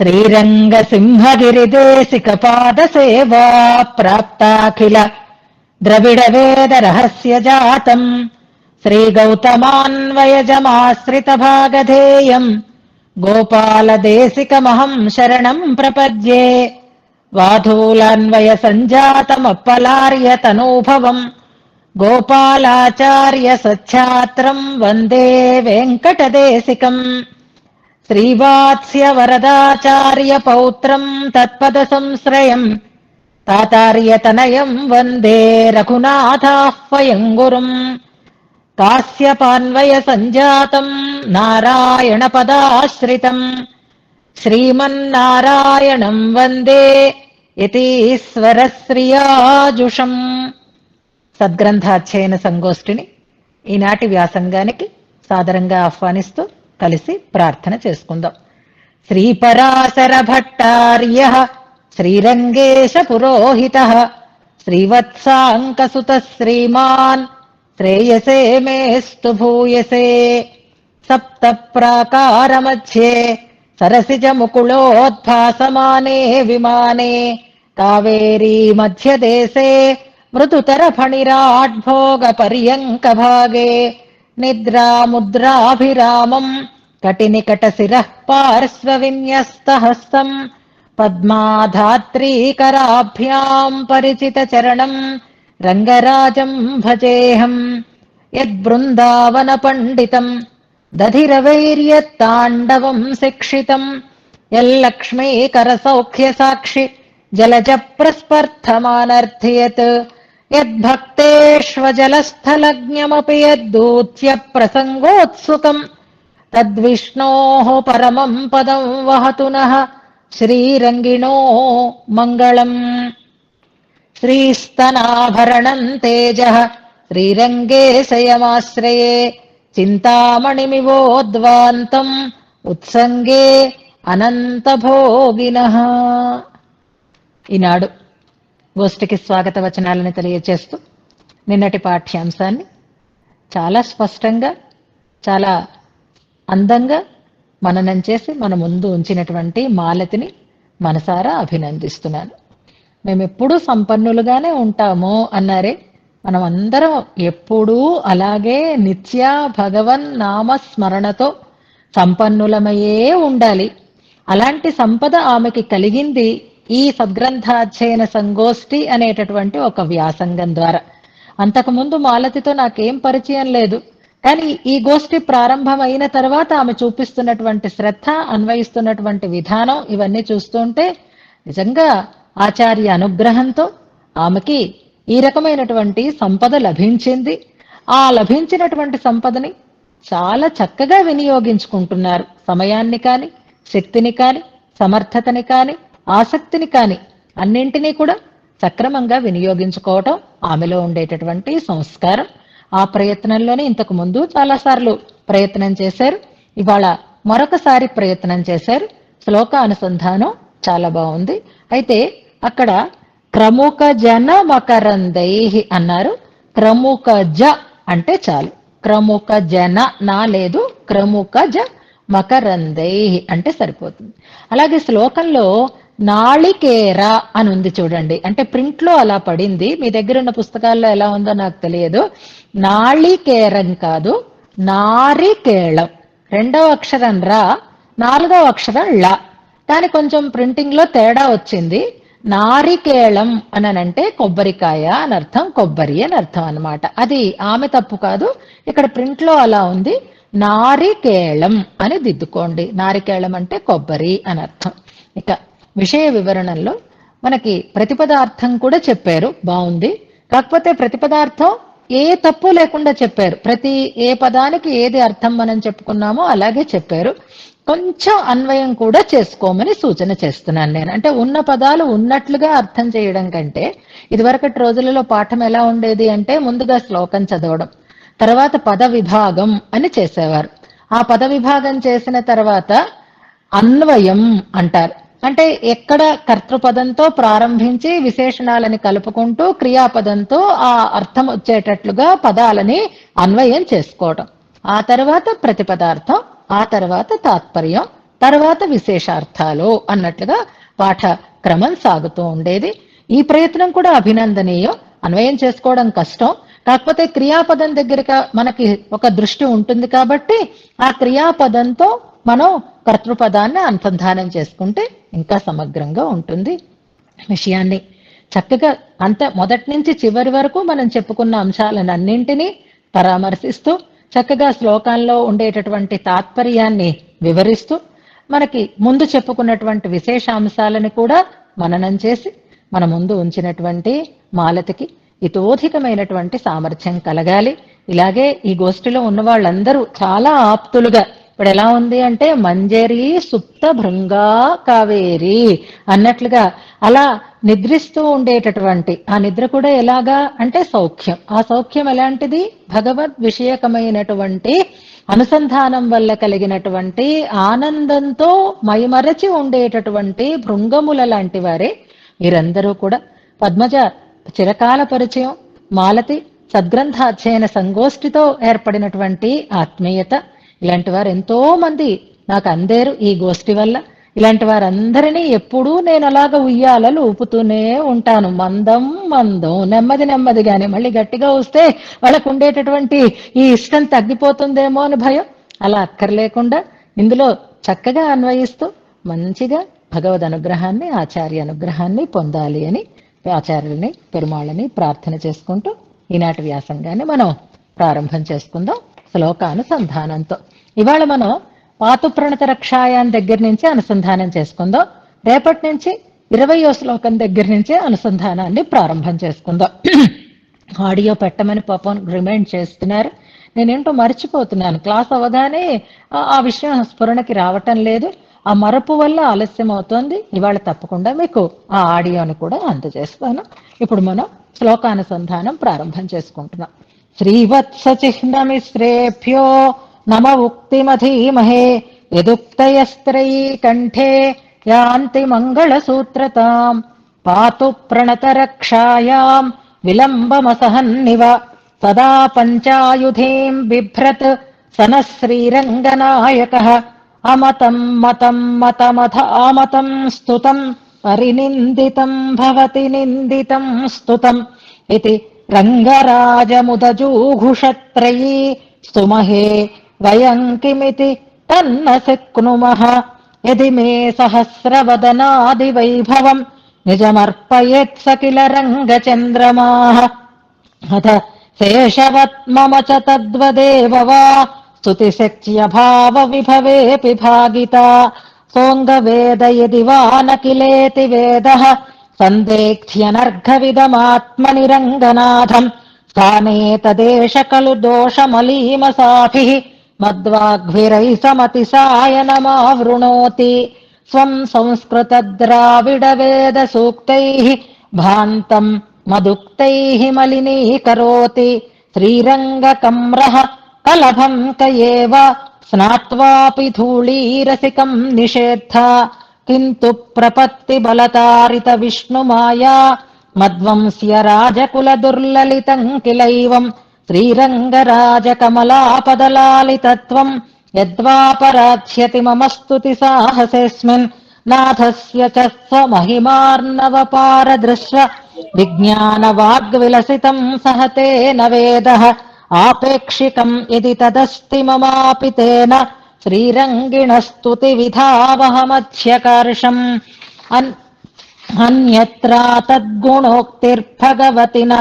श्रीरङ्गसिंहगिरिदेशिकपादसेवा प्राप्ताखिल द्रविडवेदरहस्यजातम् श्रीगौतमान्वयजमाश्रितभागधेयम् गोपालदेशिकमहम् शरणम् प्रपद्ये। वाधूलान्वयसञ्जातमप्पलार्यतनूभवम् गोपालाचार्य सच्छात्रम् वन्दे वेङ्कटदेशिकम्। श्रीवात्स्यवरदाचार्य पौत्रम् तत्पदसंश्रयम् तातार्यतनयम् वन्दे रघुनाथाह्वयम् गुरुम्। कास्यपान्वय सञ्जातम् नारायणपदाश्रितम् श्रीमन्नारायणम् वन्दे యతీశ్వరశ్రియాజుషం. సద్గ్రంథాధ్యయన సంగోష్ఠిని ఈనాటి వ్యాసంగానికి సాదరంగా ఆహ్వానిస్తూ కలిసి ప్రార్థన చేసుకుందాం. శ్రీపరాశర భట్టార్యః శ్రీరంగేశ పురోహితః శ్రీవత్సాంకసుత శ్రీమాన్ శ్రేయసే మేస్తు భూయసే. సప్త ప్రాకార మధ్యే సరసిజ ముకుళోద్భాసమానే విమానే కావేరీ మధ్యదేశే మృదుతర ఫణిరాడ్భోగ పర్యంక భాగే నిద్రాముద్రాభిరామం కటినికట శిరః పార్శ్వ విన్యస్తహస్తం పద్మాధాత్రీకరాభ్యాం పరిచిత చరణం రంగరాజం భజేహం. యద్బృందావన పండితం దధిరవైర్యత్తాండవం శిక్షితం యల్లక్ష్మీకర సౌఖ్య సాక్షి జలజ ప్రస్పర్థమానర్థయత్ యద్భక్తేష్వజలస్థలజ్ఞమపి యద్దూత్య ప్రసంగోత్సుకం తద్విష్ణోః పరమం పదం వహతు నః శ్రీరంగిణో మంగళం. శ్రీస్తనాభరణం తేజః శ్రీరంగే శయమాశ్రయే చింతామణిమివోద్వాంతం ఉత్సంగే అనంతభోగినః. ఈనాడు గోష్ఠికి స్వాగత వచనాలను తెలియచేస్తూ నిన్నటి పాఠ్యాంశాన్ని చాలా స్పష్టంగా చాలా అందంగా మననం చేసి మన ముందు ఉంచినటువంటి మాలతిని మనసారా అభినందిస్తున్నాను. మేమెప్పుడూ సంపన్నులుగానే ఉంటాము అన్నారే, మనం అందరం ఎప్పుడూ అలాగే నిత్య భగవన్ నామస్మరణతో సంపన్నులమయే ఉండాలి. అలాంటి సంపద ఆమెకి కలిగింది ఈ సద్గ్రంథాధ్యయన సంగోష్ఠి అనేటటువంటి ఒక వ్యాసంగం ద్వారా. అంతకుముందు మాలతితో నాకేం పరిచయం లేదు, కానీ ఈ గోష్ఠి ప్రారంభమైన తర్వాత ఆమె చూపిస్తున్నటువంటి శ్రద్ధ, అన్వయిస్తున్నటువంటి విధానం ఇవన్నీ చూస్తుంటే నిజంగా ఆచార్య అనుగ్రహంతో ఆమెకి ఈ రకమైనటువంటి సంపద లభించింది. ఆ లభించినటువంటి సంపదని చాలా చక్కగా వినియోగించుకుంటున్నారు. సమయాన్ని కాని, శక్తిని కాని, సమర్థతని కాని, ఆసక్తిని కాని అన్నింటినీ కూడా సక్రమంగా వినియోగించుకోవటం ఆమెలో ఉండేటటువంటి సంస్కారం. ఆ ప్రయత్నంలోనే ఇంతకు ముందు చాలాసార్లు ప్రయత్నం చేశారు, ఇవాళ మరొకసారి ప్రయత్నం చేశారు. శ్లోకానుసంధానం చాలా బాగుంది. అయితే అక్కడ క్రముక జన మకరందై అన్నారు. క్రముక జ అంటే చాలు, క్రముక జన నా లేదు, క్రముక జ మకరందై అంటే సరిపోతుంది. అలాగే శ్లోకంలో నాళికేర అని ఉంది చూడండి, అంటే ప్రింట్ లో అలా పడింది, మీ దగ్గర ఉన్న పుస్తకాల్లో ఎలా ఉందో నాకు తెలియదు. నాళికేరం కాదు, నారికేళం. రెండవ అక్షరం రా, నాలుగవ అక్షరం ళ, కానీ కొంచెం ప్రింటింగ్ లో తేడా వచ్చింది. నారికేళం అనంటే కొబ్బరికాయ అని అర్థం, కొబ్బరి అని అర్థం అన్నమాట. అది ఆమె తప్పు కాదు, ఇక్కడ ప్రింట్ లో అలా ఉంది. నారికేళం అని దిద్దుకోండి. నారికేళం అంటే కొబ్బరి అని అర్థం. ఇక విషయ వివరణలో మనకి ప్రతిపదార్థం కూడా చెప్పారు, బాగుంది. కాకపోతే ప్రతిపదార్థం ఏ తప్పు లేకుండా చెప్పారు. ఏ పదానికి ఏది అర్థం మనం చెప్పుకున్నామో అలాగే చెప్పారు. కొంచెం అన్వయం కూడా చేసుకోమని సూచన చేస్తున్నాను నేను. అంటే ఉన్న పదాలు ఉన్నట్లుగా అర్థం చేయడం కంటే ఇదివరకటి రోజులలో పాఠం ఎలా ఉండేది అంటే ముందుగా శ్లోకం చదవడం, తర్వాత పద విభాగం అని చేసేవారు. ఆ పద విభాగం చేసిన తర్వాత అన్వయం అంటారు. అంటే ఎక్కడ కర్తృపదంతో ప్రారంభించి విశేషణాలని కలుపుకుంటూ క్రియాపదంతో ఆ అర్థం వచ్చేటట్లుగా పదాలని అన్వయం చేసుకోవడం. ఆ తర్వాత ప్రతిపదార్థం, ఆ తర్వాత తాత్పర్యం, తర్వాత విశేషార్థాలు అన్నట్లుగా పాఠ క్రమం సాగుతూ ఉండేది. ఈ ప్రయత్నం కూడా అభినందనీయం. అన్వయం చేసుకోవడం కష్టం. కాకపోతే క్రియాపదం దగ్గరగా మనకి ఒక దృష్టి ఉంటుంది కాబట్టి ఆ క్రియాపదంతో మనం కర్తృపదాన్ని అనుసంధానం చేసుకుంటే ఇంకా సమగ్రంగా ఉంటుంది. విషయాన్ని చక్కగా అంత మొదటి నుంచి చివరి వరకు మనం చెప్పుకున్న అంశాలన్నింటినీ పరామర్శిస్తూ చక్కగా శ్లోకంలో ఉండేటటువంటి తాత్పర్యాన్ని వివరిస్తూ మనకి ముందు చెప్పుకున్నటువంటి విశేషాంశాలను కూడా మననం చేసి మన ముందు ఉంచినటువంటి మాలతికి ఇతోధికమైనటువంటి సామర్థ్యం కలగాలి. ఇలాగే ఈ గోష్ఠిలో ఉన్న వాళ్ళందరూ చాలా ఆప్తులుగా, ఇప్పుడు ఎలా ఉంది అంటే మంజరి సుప్త భృంగా కావేరి అన్నట్లుగా అలా నిద్రిస్తూ ఉండేటటువంటి ఆ నిద్ర కూడా ఎలాగా అంటే సౌఖ్యం. ఆ సౌఖ్యం ఎలాంటిది? భగవద్ విషయకమైనటువంటి అనుసంధానం వల్ల కలిగినటువంటి ఆనందంతో మైమరచి ఉండేటటువంటి భృంగముల లాంటి వారే వీరందరూ కూడా. పద్మజ చిరకాల పరిచయం, మాలతి సద్గ్రంథాధ్యయన సంగోష్ఠితో ఏర్పడినటువంటి ఆత్మీయత, ఇలాంటి వారు ఎంతో మంది నాకు అందేరు ఈ గోష్ఠి వల్ల. ఇలాంటి వారందరినీ ఎప్పుడూ నేను అలాగ ఉయ్యాలలు ఊపుతూనే ఉంటాను. మందం మందం నెమ్మదిగానే, మళ్ళీ గట్టిగా వస్తే వాళ్ళకు ఉండేటటువంటి ఈ ఇష్టం తగ్గిపోతుందేమో అని భయం. అలా అక్కర్లేకుండా ఇందులో చక్కగా అన్వయిస్తూ మంచిగా భగవద్ అనుగ్రహాన్ని, ఆచార్య అనుగ్రహాన్ని పొందాలి అని ఆచార్యుల్ని, పెరుమాళ్ళని ప్రార్థన చేసుకుంటూ ఈనాటి వ్యాసంగాన్ని మనం ప్రారంభం చేసుకుందాం శ్లోకానుసంధానంతో. ఇవాళ మనం పాతు ప్రణత రక్షాయాన్ దగ్గర నుంచి అనుసంధానం చేసుకుందాం. రేపటి నుంచి 20వ శ్లోకం దగ్గర నుంచే అనుసంధానాన్ని ప్రారంభం చేసుకుందాం. ఆడియో పెట్టమని పాపం రిమైండ్ చేస్తున్నారు. నేనేంటో మర్చిపోతున్నాను. క్లాస్ అవగానే ఆ విషయం స్ఫురణకి రావటం లేదు. ఆ మరపు వల్ల ఆలస్యం అవుతోంది. ఇవాళ తప్పకుండా మీకు ఆ ఆడియోని కూడా అందజేస్తాను. ఇప్పుడు మనం శ్లోకానుసంధానం ప్రారంభం చేసుకుంటున్నాం. శ్రీవత్స చిహ్నమిశ్రేభ్యో నమ ఉక్తిమధీమహే యదుక్తయస్త్రయీ కంఠే యాంతి మంగళసూత్రతాం పాతు ప్రణతరక్షాయాం విలంబమసహన్నివ సదా పంచాయుధీం బిభ్రత్ సనః శ్రీరంగనాయకః అమతం మతం మతమథామతం స్తుతం పరినిందితం భవతి నిందితం స్తుతం ఇతి రంగరాజముదజూఘుషత్రయీ స్తుమహే వయం కిమితి తన్న శక్నుమః యది మే సహస్రవదనాది వైభవం నిజమర్పయేత్ సకిల రంగచంద్రమాః అథ శేషవత్ మమ చ తద్వదేవ వా స్తుతిశక్త్యభావ విభవేపి భాగితా సోంగవేద యది వా నకిలేతి వేదః సందేక్ష్యనర్ఘవిదమాత్మని రంగనాథం స్థానే తదేశ ఖలు దోషమలీమసాభిః మద్వాగ్భిరై సమతిసాయనమావృణోతి స్వం సంస్కృతద్రావిడ వేద సూక్తైః భాంతం మదుక్తైః మలినీకరోతి శ్రీరంగకమ్రః కలభం కయేవ స్నాత్వాపి ధూళీరసికం నిషేద్ధ కింతు ప్రపత్తి బలతారిత విష్ణుమాయా మద్వంస్య రాజకుల దుర్లలితం కిలైవం శ్రీరంగరాజ కమలాపదలాలితత్వం యద్వాపరాధ్యతి మమ స్తుతి సాహసేస్మిన్ నాథస్య చ స మహిమార్ణవపారదృశ్వ విజ్ఞాన వాగ్విలసితం సహతేన వేదః ఆపేక్షికం యది తదస్తి మమాపి తేన శ్రీరంగిణ స్తుతి విధావహమధ్యకర్షం అన్యత్రా తద్గుణోక్తిర్భగవతిన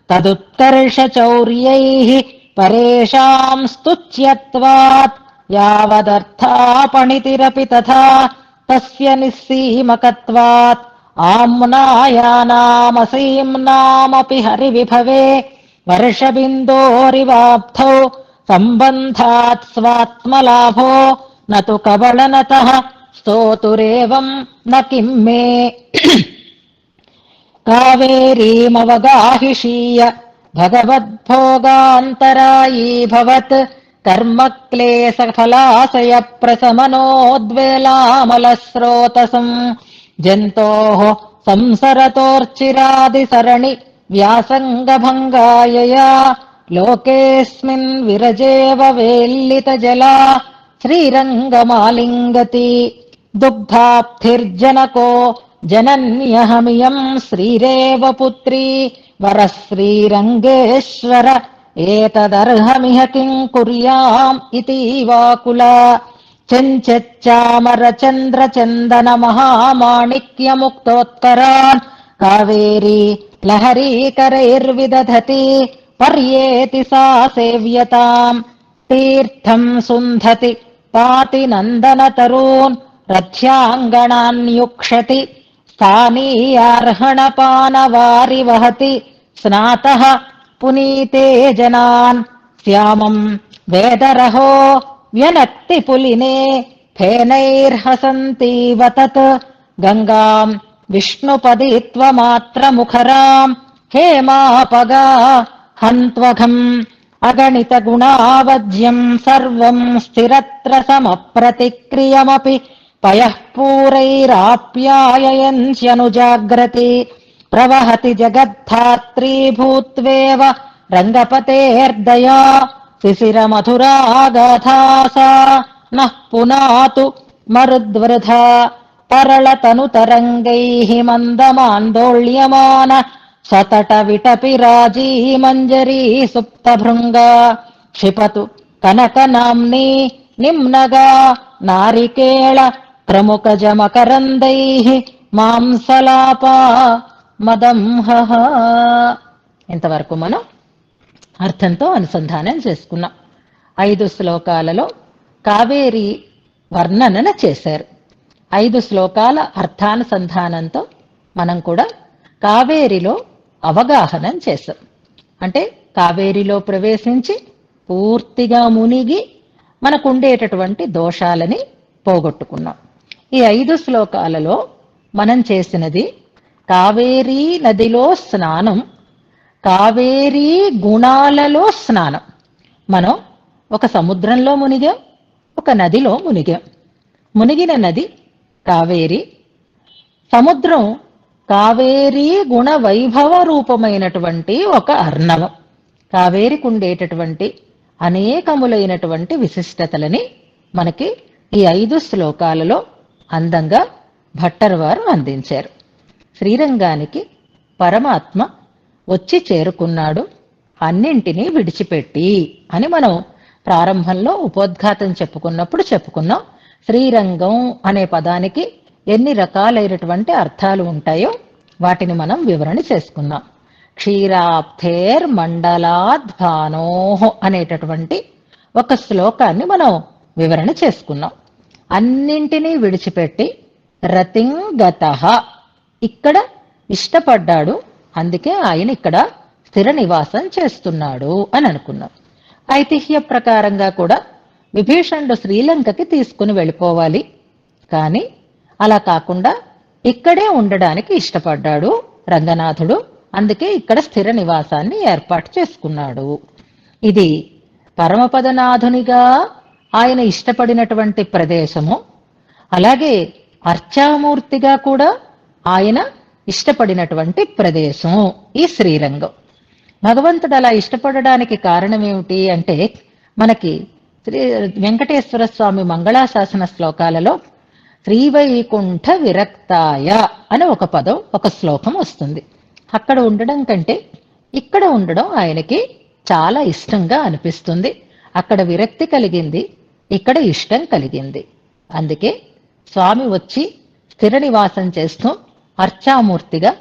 తదుత్కర్ష చౌర్యైః పరేషాం స్తుత్యత్వాత్ యావదర్థాపణితిరపి తథా తస్య నిస్సీమకత్వాత్ ఆమ్నాయానామసీమ్నామపి హరివిభవే వర్షబిందోరివాప్తౌ సంబంధాత్ స్వాత్మలాభో నతు కబళనతః స్తోతురేవం న కిం మే కావేరీమవగాహిషీయ భగవద్భోగాంతరాయీభవత్ కర్మక్లేశఫలాశయ ప్రశమనోద్వేలామలస్రోతసం జంతోః సంసరతోర్చిరాదిసరణి వ్యాసంగభంగాయయా లోకేస్మిన్ విరజేవ వేల్లితజలా శ్రీరంగమాలింగతి దుగ్ధాప్తిర్జనకో జనన్యహమియం శ్రీరేవ పుత్రీ వరశ్రీరంగేశ్వర ఏతదర్హమిహ కిం కుర్యాం ఇతి వాకులా చెంచచ్చామరచంద్రచందన మహామాణిక్యముక్తోత్కరాన్ కావేరీ లహరీకరైర్విదధతి పర్యేతి సా సేవ్యతాం తీర్థం సుంధతి పాతి నందనతరూన్ రథ్యాంగణాన్యుక్షతి స్థానీయార్హణపానవారి వహతి స్నాతః పునీతే జనాన్ శ్యామం వేదరహో వ్యనక్తి పులినే ఫేనైర్హసంతీవ తత్ గంగాం విష్ణుపదిత్వమాత్రముఖరాం హేమాపగా హంత్వఘం అగణిత గుణావజ్యం సర్వం స్థిరత్ర సమప్రతిక్రియమపి పయఃపూరైరాప్యాయయన్స్యనుజాగ్రతి ప్రవహతి జగద్ధాత్రీ భూత్వేవ రంగపతేర్దయా శిశిరమధురాగాథాసా నః పునాతు మరుద్వృధా తరళతనుతరంగైః మందమాందోళ్యమాన సతట విటపి రాజీ మంజరీ సుప్తభృంగా క్షిపతు కనకనామ్నీ నిమ్నగా నారికేళ ప్రముఖజమకరందైః మాంసలాపా మదంహః. ఇంతవరకు మనం అర్థంతో అనుసంధానం చేసుకున్నాం. 5 శ్లోకాలలో కావేరి వర్ణన చేశారు. 5 శ్లోకాల అర్థానుసంధానంతో మనం కూడా కావేరిలో అవగాహనం చేశాం. అంటే కావేరిలో ప్రవేశించి పూర్తిగా మునిగి మనకుండేటటువంటి దోషాలని పోగొట్టుకున్నాం. ఈ 5 శ్లోకాలలో మనం చేసినది కావేరీ నదిలో స్నానం, కావేరీ గుణాలలో స్నానం. మనం ఒక సముద్రంలో మునిగాం, ఒక నదిలో మునిగాం. మునిగిన నది కావేరి, సముద్రం కావేరీ గుణ వైభవ రూపమైనటువంటి ఒక అర్ణవం. కావేరికి ఉండేటటువంటి అనేకములైనటువంటి విశిష్టతలని మనకి ఈ 5 శ్లోకాలలో అందంగా భట్టర్ వారు అందించారు. శ్రీరంగానికి పరమాత్మ వచ్చి చేరుకున్నాడు అన్నింటినీ విడిచిపెట్టి అని మనం ప్రారంభంలో ఉపోద్ఘాతం చెప్పుకున్నాం. శ్రీరంగం అనే పదానికి ఎన్ని రకాలైనటువంటి అర్థాలు ఉంటాయో వాటిని మనం వివరణ చేసుకున్నాం. క్షీరాబ్ధేర్ మండలాద్భానోః అనేటటువంటి ఒక శ్లోకాన్ని మనం వివరణ చేసుకున్నాం. అన్నింటినీ విడిచిపెట్టి రతింగతః ఇక్కడ ఇష్టపడ్డాడు, అందుకే ఆయన ఇక్కడ స్థిర నివాసం చేస్తున్నాడు అని అనుకున్నాం. ఐతిహ్య ప్రకారంగా కూడా విభీషణుడు శ్రీలంకకి తీసుకుని వెళ్ళిపోవాలి, కానీ అలా కాకుండా ఇక్కడే ఉండడానికి ఇష్టపడ్డాడు రంగనాథుడు, అందుకే ఇక్కడ స్థిర నివాసాన్ని ఏర్పాటు చేసుకున్నాడు. ఇది పరమపదనాథునిగా ఆయన ఇష్టపడినటువంటి ప్రదేశము, అలాగే అర్చామూర్తిగా కూడా ఆయన ఇష్టపడినటువంటి ప్రదేశం ఈ శ్రీరంగం. భగవంతుడు అలా ఇష్టపడడానికి కారణం ఏమిటి అంటే మనకి శ్రీ వెంకటేశ్వర స్వామి మంగళాశాసన శ్లోకాలలో శ్రీవైకుంఠ విరక్తాయ అని ఒక పదం, ఒక శ్లోకం వస్తుంది. అక్కడ ఉండడం కంటే ఇక్కడ ఉండడం ఆయనకి చాలా ఇష్టంగా అనిపిస్తుంది. అక్కడ విరక్తి కలిగింది, ఇక్కడ ఇష్టం కలిగింది. అందుకే స్వామి వచ్చి స్థిర నివాసం చేస్తూ అర్చామూర్తిగా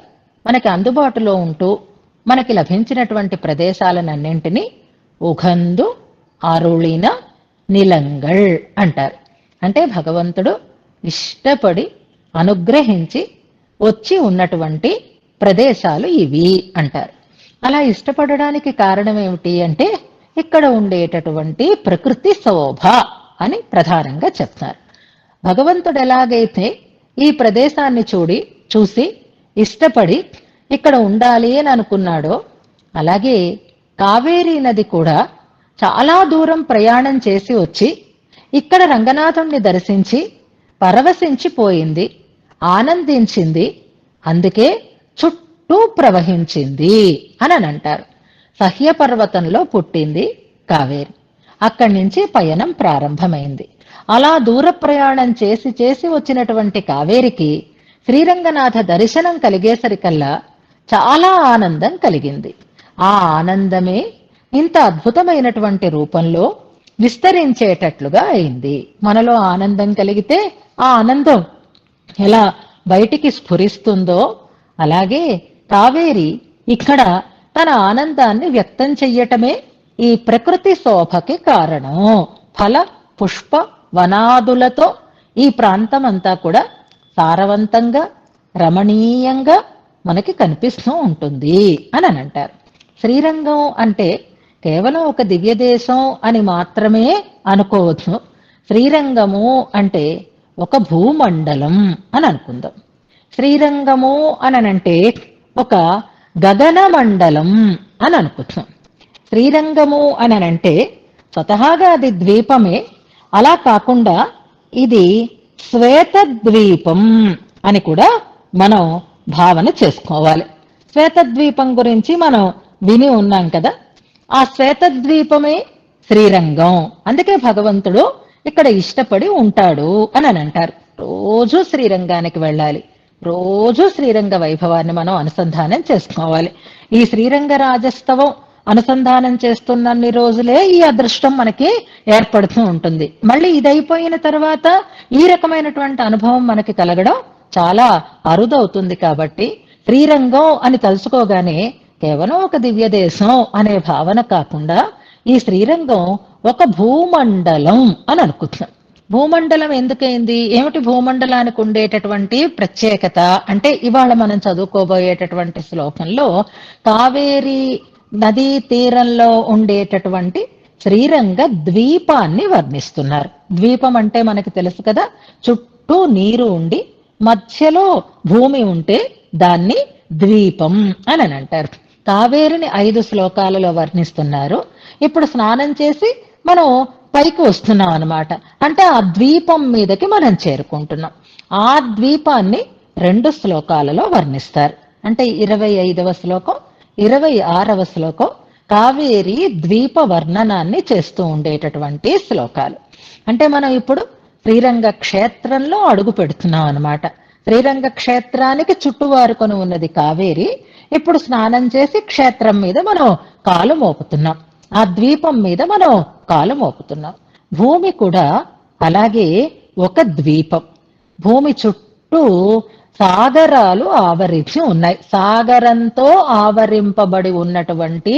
మనకి అందుబాటులో ఉంటూ మనకి లభించినటువంటి ప్రదేశాలన్నింటినీ ఉగందు అరుళిన నిలంగళ్ అంటారు. అంటే భగవంతుడు ఇష్టపడి అనుగ్రహించి వచ్చి ఉన్నటువంటి ప్రదేశాలు ఇవి అంటారు. అలా ఇష్టపడడానికి కారణం ఏమిటి అంటే ఇక్కడ ఉండేటటువంటి ప్రకృతి శోభ అని ప్రధానంగా చెప్తారు. భగవంతుడు ఎలాగైతే ఈ ప్రదేశాన్ని చూసి ఇష్టపడి ఇక్కడ ఉండాలి అని అనుకున్నాడో, అలాగే కావేరీ నది కూడా చాలా దూరం ప్రయాణం చేసి వచ్చి ఇక్కడ రంగనాథుణ్ణి దర్శించి పరవశించిపోయింది, ఆనందించింది, అందుకే చుట్టూ ప్రవహించింది అని అంటారు. సహ్యపర్వతంలో పుట్టింది కావేరి, అక్కడి నుంచి పయనం ప్రారంభమైంది. అలా దూర ప్రయాణం చేసి చేసి వచ్చినటువంటి కావేరికి శ్రీరంగనాథ దర్శనం కలిగేసరికల్లా చాలా ఆనందం కలిగింది. ఆ ఆనందమే ఇంత అద్భుతమైనటువంటి రూపంలో విస్తరించేటట్లుగా అయింది. మనలో ఆనందం కలిగితే ఆ ఆనందం ఎలా బయటికి స్ఫురిస్తుందో అలాగే కావేరి ఇక్కడ తన ఆనందాన్ని వ్యక్తం చెయ్యటమే ఈ ప్రకృతి శోభకి కారణం. ఫల పుష్ప వనాదులతో ఈ ప్రాంతం అంతా కూడా సారవంతంగా రమణీయంగా మనకి కనిపిస్తూ ఉంటుంది అని అంటారు. శ్రీరంగం అంటే కేవలం ఒక దివ్య దేశం అని మాత్రమే అనుకోవచ్చు. శ్రీరంగము అంటే ఒక భూమండలం అని అనుకుందాం. శ్రీరంగము అనంటే ఒక గగన మండలం అని అనుకుంటున్నాం. శ్రీరంగము అనంటే స్వతహాగా అది ద్వీపమే. అలా కాకుండా ఇది శ్వేత ద్వీపం అని కూడా మనం భావన చేసుకోవాలి. శ్వేత ద్వీపం గురించి మనం విని ఉన్నాం కదా. ఆ శ్వేత ద్వీపమే శ్రీరంగం. అందుకే భగవంతుడు ఇక్కడ ఇష్టపడి ఉంటాడు అని అంటారు. రోజు శ్రీరంగానికి వెళ్ళాలి, రోజు శ్రీరంగ వైభవాన్ని మనం అనుసంధానం చేసుకోవాలి. ఈ శ్రీరంగ రాజస్తవం అనుసంధానం చేస్తున్నన్ని రోజులే ఈ అదృష్టం మనకి ఏర్పడుతూ ఉంటుంది. మళ్ళీ ఇదైపోయిన తర్వాత ఈ రకమైనటువంటి అనుభవం మనకి కలగడం చాలా అరుదవుతుంది. కాబట్టి శ్రీరంగం అని తలుచుకోగానే కేవలం ఒక దివ్య దేశం అనే భావన కాకుండా ఈ శ్రీరంగం ఒక భూమండలం అని అనుకుంటున్నాం. భూమండలం ఎందుకైంది? ఏమిటి భూమండలానికి ఉండేటటువంటి ప్రత్యేకత అంటే ఇవాళ మనం చదువుకోబోయేటటువంటి శ్లోకంలో కావేరీ నదీ తీరంలో ఉండేటటువంటి శ్రీరంగ ద్వీపాన్ని వర్ణిస్తున్నారు. ద్వీపం అంటే మనకి తెలుసు కదా, చుట్టూ నీరు ఉండి మధ్యలో భూమి ఉంటే దాన్ని ద్వీపం అని అంటారు. కావేరిని 5 శ్లోకాలలో వర్ణిస్తున్నారు. ఇప్పుడు స్నానం చేసి మనం పైకి వస్తున్నాం అన్నమాట. అంటే ఆ ద్వీపం మీదకి మనం చేరుకుంటున్నాం. ఆ ద్వీపాన్ని 2 శ్లోకాలలో వర్ణిస్తారు. అంటే 25వ శ్లోకం 26వ శ్లోకం కావేరి ద్వీప వర్ణనాన్ని చేస్తూ ఉండేటటువంటి శ్లోకాలు. అంటే మనం ఇప్పుడు శ్రీరంగ క్షేత్రంలో అడుగు పెడుతున్నాం అన్నమాట. శ్రీరంగ క్షేత్రానికి చుట్టువారుకొని ఉన్నది కావేరి. ఇప్పుడు స్నానం చేసి క్షేత్రం మీద మనం కాలు మోపుతున్నాం, ఆ ద్వీపం మీద మనం కాలు మోపుతున్నాం. భూమి కూడా అలాగే ఒక ద్వీపం. భూమి చుట్టూ సాగరాలు ఆవరించి ఉన్నాయి. సాగరంతో ఆవరింపబడి ఉన్నటువంటి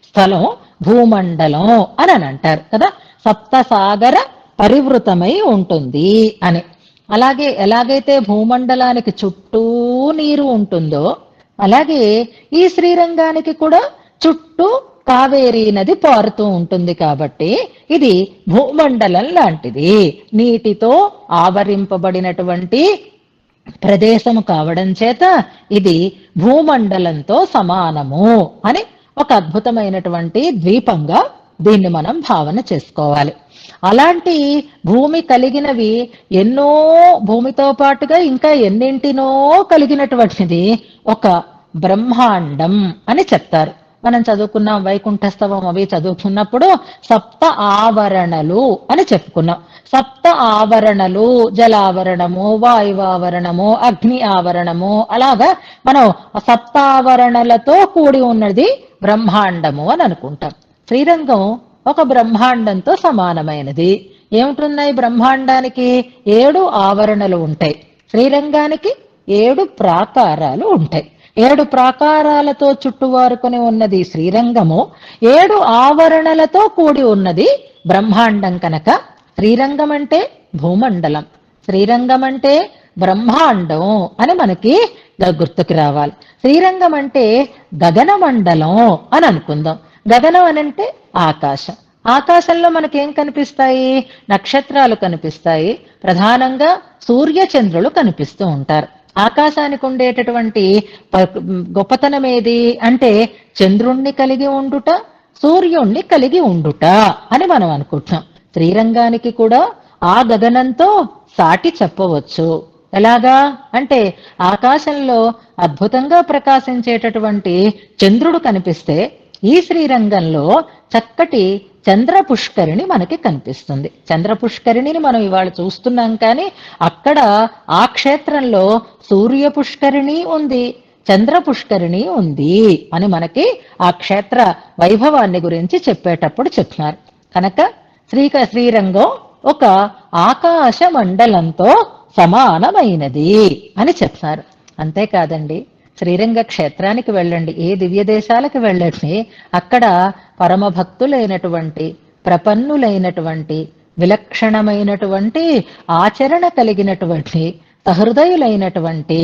స్థలం భూమండలం అని అంటారు కదా. సప్త సాగర పరివృతమై ఉంటుంది అని. అలాగే ఎలాగైతే భూమండలానికి చుట్టూ నీరు ఉంటుందో అలాగే ఈ శ్రీరంగానికి కూడా చుట్టూ కావేరీ నది పారుతూ ఉంటుంది. కాబట్టి ఇది భూమండలం లాంటిది, నీటితో ఆవరింపబడినటువంటి ప్రదేశము కావడం చేత ఇది భూమండలంతో సమానము అని ఒక అద్భుతమైనటువంటి ద్వీపంగా దీన్ని మనం భావన చేసుకోవాలి. అలాంటి భూమి కలిగినవి ఎన్నో, భూమితో పాటుగా ఇంకా ఎన్నింటినో కలిగినటువంటిది ఒక బ్రహ్మాండం అని చెప్తారు. మనం చదువుకున్నాం వైకుంఠస్తవం అవి చదువుకున్నప్పుడు సప్త ఆవరణలు అని చెప్పుకున్నాం. సప్త ఆవరణలు జలావరణము, వాయువావరణము, అగ్ని ఆవరణము, అలాగా మనం సప్తావరణలతో కూడి ఉన్నది బ్రహ్మాండము అని అనుకుంటాం. శ్రీరంగం ఒక బ్రహ్మాండంతో సమానమైనది. ఏమిటున్నాయి బ్రహ్మాండానికి? 7 ఆవరణలు ఉంటాయి. శ్రీరంగానికి 7 ప్రాకారాలు ఉంటాయి. 7 ప్రాకారాలతో చుట్టువారుకొని ఉన్నది శ్రీరంగము. 7 ఆవరణలతో కూడి ఉన్నది బ్రహ్మాండం. కనుక శ్రీరంగం అంటే భూమండలం, శ్రీరంగం అంటే బ్రహ్మాండం అని మనకి గుర్తుకు రావాలి. శ్రీరంగం అంటే గగన మండలం అని అనుకుందాం. గగనం అనంటే ఆకాశం. ఆకాశంలో మనకేం కనిపిస్తాయి? నక్షత్రాలు కనిపిస్తాయి. ప్రధానంగా సూర్య చంద్రులు కనిపిస్తూ ఉంటారు. ఆకాశానికి ఉండేటటువంటి గొప్పతనం ఏది అంటే చంద్రుణ్ణి కలిగి ఉండుట, సూర్యుణ్ణి కలిగి ఉండుట అని మనం అనుకుంటున్నాం. శ్రీరంగానికి కూడా ఆ గగనంతో సాటి చెప్పవచ్చు. ఎలాగా అంటే ఆకాశంలో అద్భుతంగా ప్రకాశించేటటువంటి చంద్రుడు కనిపిస్తే ఈ శ్రీరంగంలో చక్కటి చంద్ర పుష్కరిణి మనకి కనిపిస్తుంది. చంద్ర పుష్కరిణిని మనం ఇవాళ చూస్తున్నాం, కానీ అక్కడ ఆ క్షేత్రంలో సూర్య పుష్కరిణి ఉంది, చంద్ర పుష్కరిణి ఉంది అని మనకి ఆ క్షేత్ర వైభవాన్ని గురించి చెప్పేటప్పుడు చెప్తున్నారు. కనుక శ్రీరంగం ఒక ఆకాశ మండలంతో సమానమైనది అని చెప్తున్నారు. అంతేకాదండి, శ్రీరంగ క్షేత్రానికి వెళ్ళండి, ఏ దివ్య దేశాలకు వెళ్ళండి, అక్కడ పరమ భక్తులైనటువంటి, ప్రపన్నులైనటువంటి, విలక్షణమైనటువంటి ఆచరణ కలిగినటువంటి, సహృదయులైనటువంటి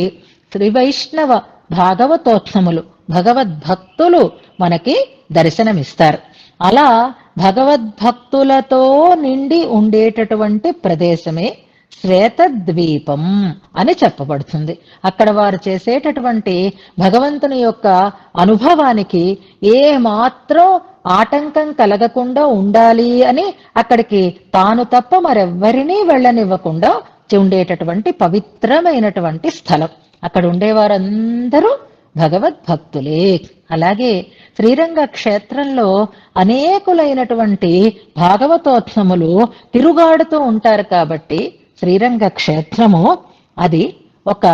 శ్రీ వైష్ణవ భాగవతోత్తములు, భగవద్భక్తులు మనకి దర్శనమిస్తారు. అలా భగవద్భక్తులతో నిండి ఉండేటటువంటి ప్రదేశమే శ్వేతద్వీపం అని చెప్పబడుతుంది. అక్కడ వారు చేసేటటువంటి భగవంతుని యొక్క అనుభవానికి ఏ మాత్రం ఆటంకం కలగకుండా ఉండాలి అని అక్కడికి తాను తప్ప మరెవ్వరినీ వెళ్ళనివ్వకుండా ఉండేటటువంటి పవిత్రమైనటువంటి స్థలం. అక్కడ ఉండేవారందరూ భగవద్భక్తులే. అలాగే శ్రీరంగ క్షేత్రంలో అనేకులైనటువంటి భాగవతోత్సములు తిరుగాడుతూ ఉంటారు. కాబట్టి శ్రీరంగ క్షేత్రము అది ఒక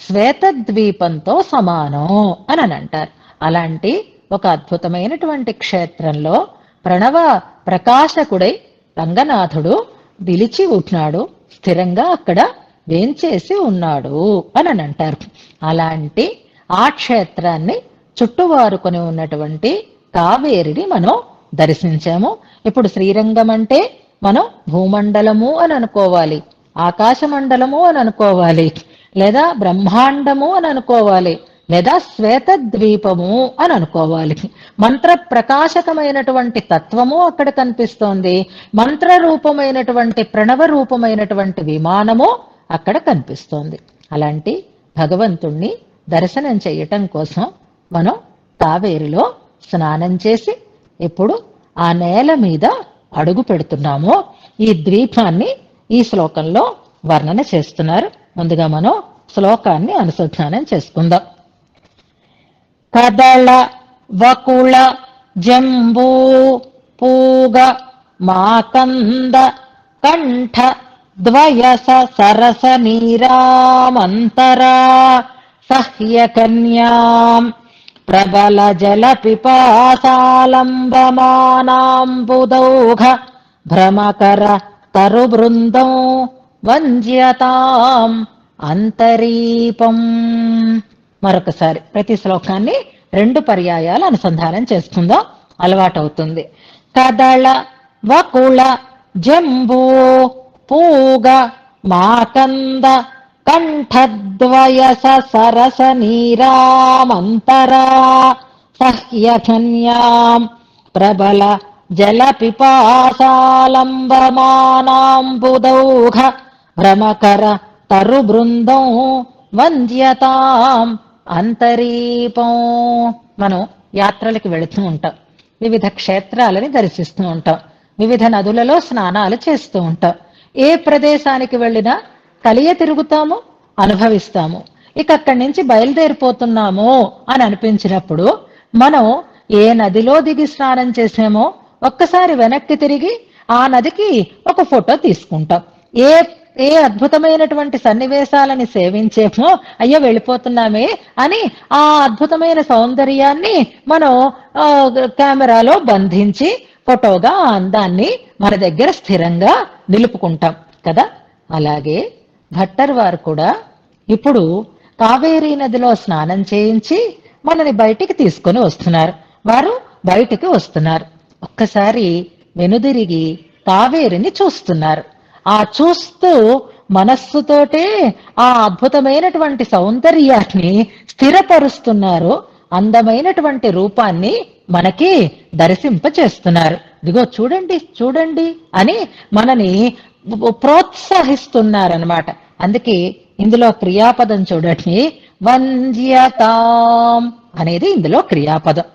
శ్వేతద్వీపంతో సమానం అని అంటారు. అలాంటి ఒక అద్భుతమైనటువంటి క్షేత్రంలో ప్రణవ ప్రకాశకుడై రంగనాథుడు నిలిచి ఉన్నాడు, స్థిరంగా అక్కడ వేంచేసి ఉన్నాడు అని అంటారు. అలాంటి ఆ క్షేత్రాన్ని చుట్టువారుకొని ఉన్నటువంటి కావేరిని మనం దర్శించాము. ఇప్పుడు శ్రీరంగం అంటే మనం భూమండలము అని అనుకోవాలి, ఆకాశమండలము అని అనుకోవాలి, లేదా బ్రహ్మాండము అని అనుకోవాలి, లేదా శ్వేతద్వీపము అని అనుకోవాలి. మంత్ర ప్రకాశకమైనటువంటి తత్వము అక్కడ కనిపిస్తోంది, మంత్ర రూపమైనటువంటి ప్రణవ రూపమైనటువంటి విమానము అక్కడ కనిపిస్తోంది. అలాంటి భగవంతుణ్ణి దర్శనం చేయటం కోసం మనం కావేరిలో స్నానం చేసి ఇప్పుడు ఆ నేల మీద అడుగు పెడుతున్నాము. ఈ ద్వీపాన్ని ఈ శ్లోకంలో వర్ణన చేస్తున్నారు. ముందుగా మనం శ్లోకాన్ని అనుసంధానం చేసుకుందాం. కదళ వకుళ జంబూ పూగ మాకంద కంఠ ద్వయస సరస నీరామంతరా సహ్యకన్యాం ప్రబల జల పిపాసాలంబమానాంబుదౌఘ భ్రమకర తరు బృందం వంజ్యతాం అంతరీపం. మరొకసారి ప్రతి శ్లోకాన్ని 2 పర్యాయాలు అనుసంధానం చేసుకుందాం, అలవాటవుతుంది. కదళ వకుళ జంబూ పూగ మాకంద కంఠద్వయస సరస నీరామంతరా సహ్యకన్యాం ప్రబల జల పిపాసాలంబమానాంబుదౌఘ భ్రమకర తరు బృందం వంద్యతాం అంతరీపం. మనం యాత్రలకు వెళుతూ ఉంటాం, వివిధ క్షేత్రాలని దర్శిస్తూ ఉంటాం, వివిధ నదులలో స్నానాలు చేస్తూ ఉంటాం. ఏ ప్రదేశానికి వెళ్ళినా కలియ తిరుగుతాము, అనుభవిస్తాము. ఇక అక్కడి నుంచి బయలుదేరిపోతున్నాము అని అనిపించినప్పుడు మనం ఏ నదిలో దిగి స్నానం చేసామో ఒక్కసారి వెనక్కి తిరిగి ఆ నదికి ఒక ఫోటో తీసుకుంటాం. ఏ ఏ అద్భుతమైనటువంటి సన్నివేశాలని సేవించేమో అయ్యో వెళ్ళిపోతున్నామే అని ఆ అద్భుతమైన సౌందర్యాన్ని మనం కెమెరాలో బంధించి ఫోటోగా ఆ అందాన్ని మన దగ్గర స్థిరంగా నిలుపుకుంటాం కదా. అలాగే భట్టర్ వారు కూడా ఇప్పుడు కావేరీ నదిలో స్నానం చేయించి మనని బయటికి తీసుకొని వస్తున్నారు. వారు బయటికి వస్తున్నారు, ఒక్కసారి వెనుదిరిగి కావేరిని చూస్తున్నారు. ఆ చూస్తూ మనస్సుతోటే ఆ అద్భుతమైనటువంటి సౌందర్యాన్ని స్థిరపరుస్తున్నారు, అందమైనటువంటి రూపాన్ని మనకి దర్శింపచేస్తున్నారు. ఇదిగో చూడండి చూడండి అని మనని ప్రోత్సహిస్తున్నారనమాట. అందుకే ఇందులో క్రియాపదం చూడండి, వంజ్యతాం అనేది ఇందులో క్రియాపదం.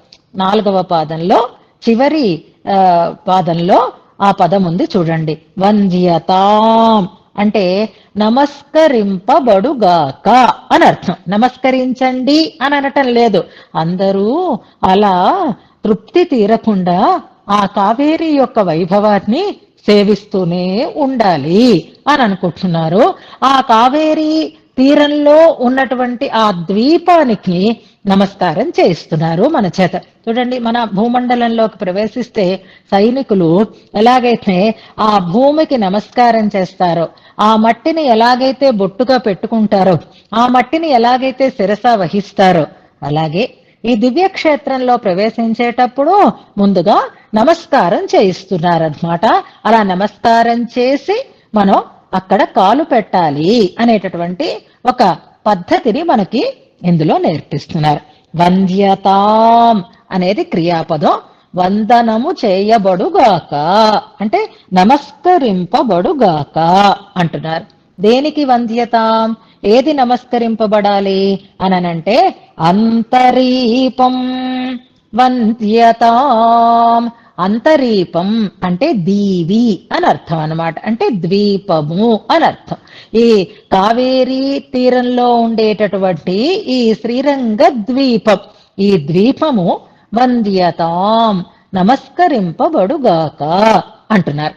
4వ పాదంలో చివరి పాదంలో ఆ పదం ఉంది చూడండి, వంజ్యతాం అంటే నమస్కరింపబడుగాక అని అర్థం. నమస్కరించండి అని అనటం లేదు. అందరూ అలా తృప్తి తీరకుండా ఆ కావేరి యొక్క వైభవాన్ని సేవిస్తూనే ఉండాలి అని అనుకుంటున్నారు. ఆ కావేరి తీరంలో ఉన్నటువంటి ఆ ద్వీపానికి నమస్కారం చేయిస్తున్నారు మన చేత. చూడండి, మన భూమండలంలోకి ప్రవేశిస్తే సైనికులు ఎలాగైతే ఆ భూమికి నమస్కారం చేస్తారో, ఆ మట్టిని ఎలాగైతే బొట్టుగా పెట్టుకుంటారో, ఆ మట్టిని ఎలాగైతే శిరస వహిస్తారో, అలాగే ఈ దివ్యక్షేత్రంలో ప్రవేశించేటప్పుడు ముందుగా నమస్కారం చేయిస్తున్నారన్నమాట. అలా నమస్కారం చేసి మనం అక్కడ కాలు పెట్టాలి అనేటటువంటి ఒక పద్ధతిని మనకి ఇందులో నేర్పిస్తున్నారు. వంద్యతాం అనేది క్రియాపదం. వందనము చేయబడుగాక అంటే నమస్కరింపబడుగాక అంటున్నారు. దేనికి వంద్యతాం? ఏది నమస్కరింపబడాలి అనంటే అంతరీపం వంద్యతాం. అంతరీపం అంటే దీవి అని అర్థం అన్నమాట. అంటే ద్వీపము అని అర్థం. ఈ కావేరీ తీరంలో ఉండేటటువంటి ఈ శ్రీరంగ ద్వీపం, ఈ ద్వీపము వంద్యతాం నమస్కరింపబడుగాక అంటున్నారు.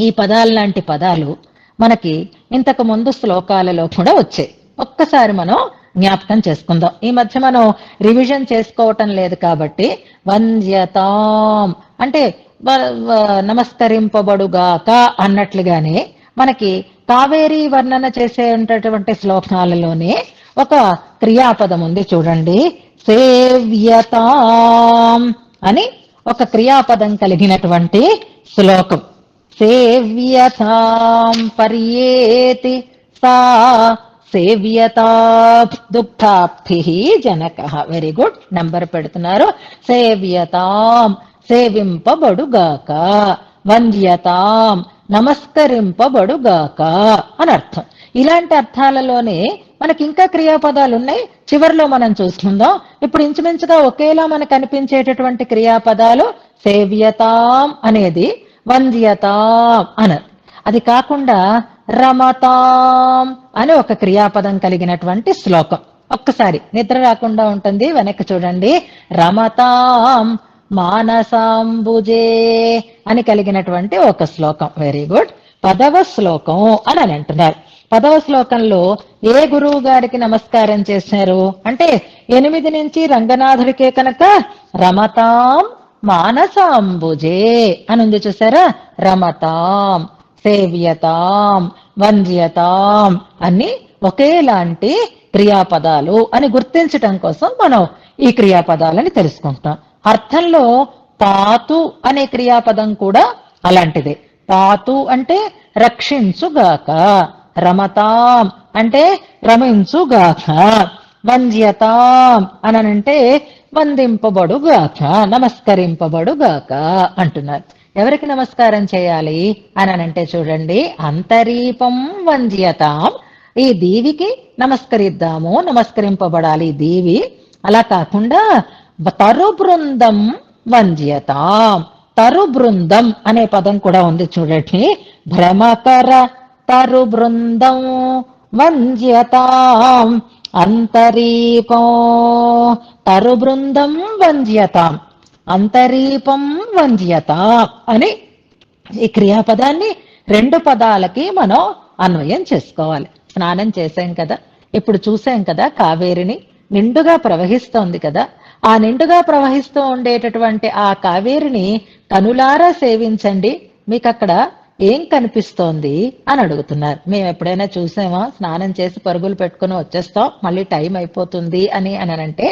ఈ పదాలు లాంటి పదాలు మనకి ఇంతకు ముందు శ్లోకాలలో కూడా వచ్చాయి. ఒక్కసారి మనం జ్ఞాపకం చేసుకుందాం. ఈ మధ్య మనం రివిజన్ చేసుకోవటం లేదు కాబట్టి వంద్యతాం అంటే నమస్కరింపబడుగాక అన్నట్లుగానే మనకి కావేరీ వర్ణన చేసేటటువంటి శ్లోకాలలోనే ఒక క్రియాపదం ఉంది చూడండి. సేవ్యతాం అని ఒక క్రియాపదం కలిగినటువంటి శ్లోకం. సేవ్యతాం పర్యేతి సా సేవ్యతా దుఃఖాభిః జనకః. వెరీ గుడ్, నంబర్ పెడుతున్నారు. సేవ్యతాం సేవింపబడుగాక, వంద్యతాం నమస్కరింపబడుగాక అని అర్థం. ఇలాంటి అర్థాలలోనే మనకి ఇంకా క్రియాపదాలు ఉన్నాయి. చివరిలో మనం చూసుకుందాం. ఇప్పుడు ఇంచుమించుగా ఒకేలా మనకు అనిపించేటటువంటి క్రియాపదాలు సేవ్యతాం అనేది, వంద్యతాం అన్నది. అది కాకుండా రమతాం అని ఒక క్రియాపదం కలిగినటువంటి శ్లోకం. ఒక్కసారి నిద్ర రాకుండా ఉంటుంది, వెనక్కి చూడండి. రమతాం మానసాంబుజే అని కలిగినటువంటి ఒక శ్లోకం. Very good. 10వ శ్లోకం అని అంటున్నారు. 10వ శ్లోకంలో ఏ గురువు గారికి నమస్కారం చేశారు అంటే 8 నుంచి రంగనాథుడికే కనుక రమతాం మానసాంబుజే అని ఉంది చూసారా. రమతాం, సేవ్యతాం, వంద్యతాం అన్ని ఒకేలాంటి క్రియాపదాలు అని గుర్తించటం కోసం మనం ఈ క్రియాపదాలని తెలుసుకుంటాం. అర్థంలో పాతు అనే క్రియాపదం కూడా అలాంటిదే. పాతు అంటే రక్షించుగాక, రమతాం అంటే రమించుగాక, వంద్యతాం అనంటే వందింపబడుగాక, నమస్కరింపబడుగాక అంటున్నారు. ఎవరికి నమస్కారం చేయాలి అనంటే చూడండి, అంతరీపం వంద్యతాం, ఈ దీవికి నమస్కరిద్దాము, నమస్కరింపబడాలి దీవి. అలా కాకుండా తరు బృందం వంద్యతాం. తరు బృందం అనే పదం కూడా ఉంది చూడండి. భ్రమకర తరు బృందం వంద్యతాం అంతరీపం. తరు బృందం వంద్యతాం, అంతరీపం వంద్యతాం అని ఈ క్రియాపదాన్ని 2 పదాలకి మనం అన్వయం చేసుకోవాలి. స్నానం చేసాం కదా, ఇప్పుడు చూసాం కదా కావేరిని నిండుగా ప్రవహిస్తోంది కదా. ఆ నిండుగా ప్రవహిస్తూ ఉండేటటువంటి ఆ కావేరిని కనులారా సేవించండి, మీకు అక్కడ ఏం కనిపిస్తోంది అని అడుగుతున్నారు. మేము ఎప్పుడైనా చూసామా స్నానం చేసి పరుగులు పెట్టుకుని వచ్చేస్తాం, మళ్ళీ టైం అయిపోతుంది అని అంటే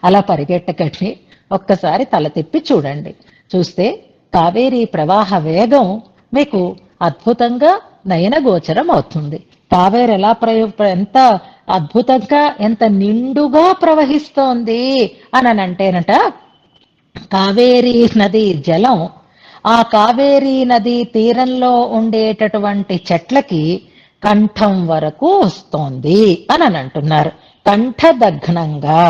అలా పరిగెట్టకండి, ఒక్కసారి తల తిప్పి చూడండి. చూస్తే కావేరీ ప్రవాహ వేగం మీకు అద్భుతంగా నయనగోచరం అవుతుంది. కావేరి ఎలా ఎంత అద్భుతంగా ఎంత నిండుగా ప్రవహిస్తోంది అని అంటేనట, కావేరీ నది జలం ఆ కావేరీ నది తీరంలో ఉండేటటువంటి చెట్లకి కంఠం వరకు వస్తోంది అని అంటున్నారు. కంఠదగ్నంగా,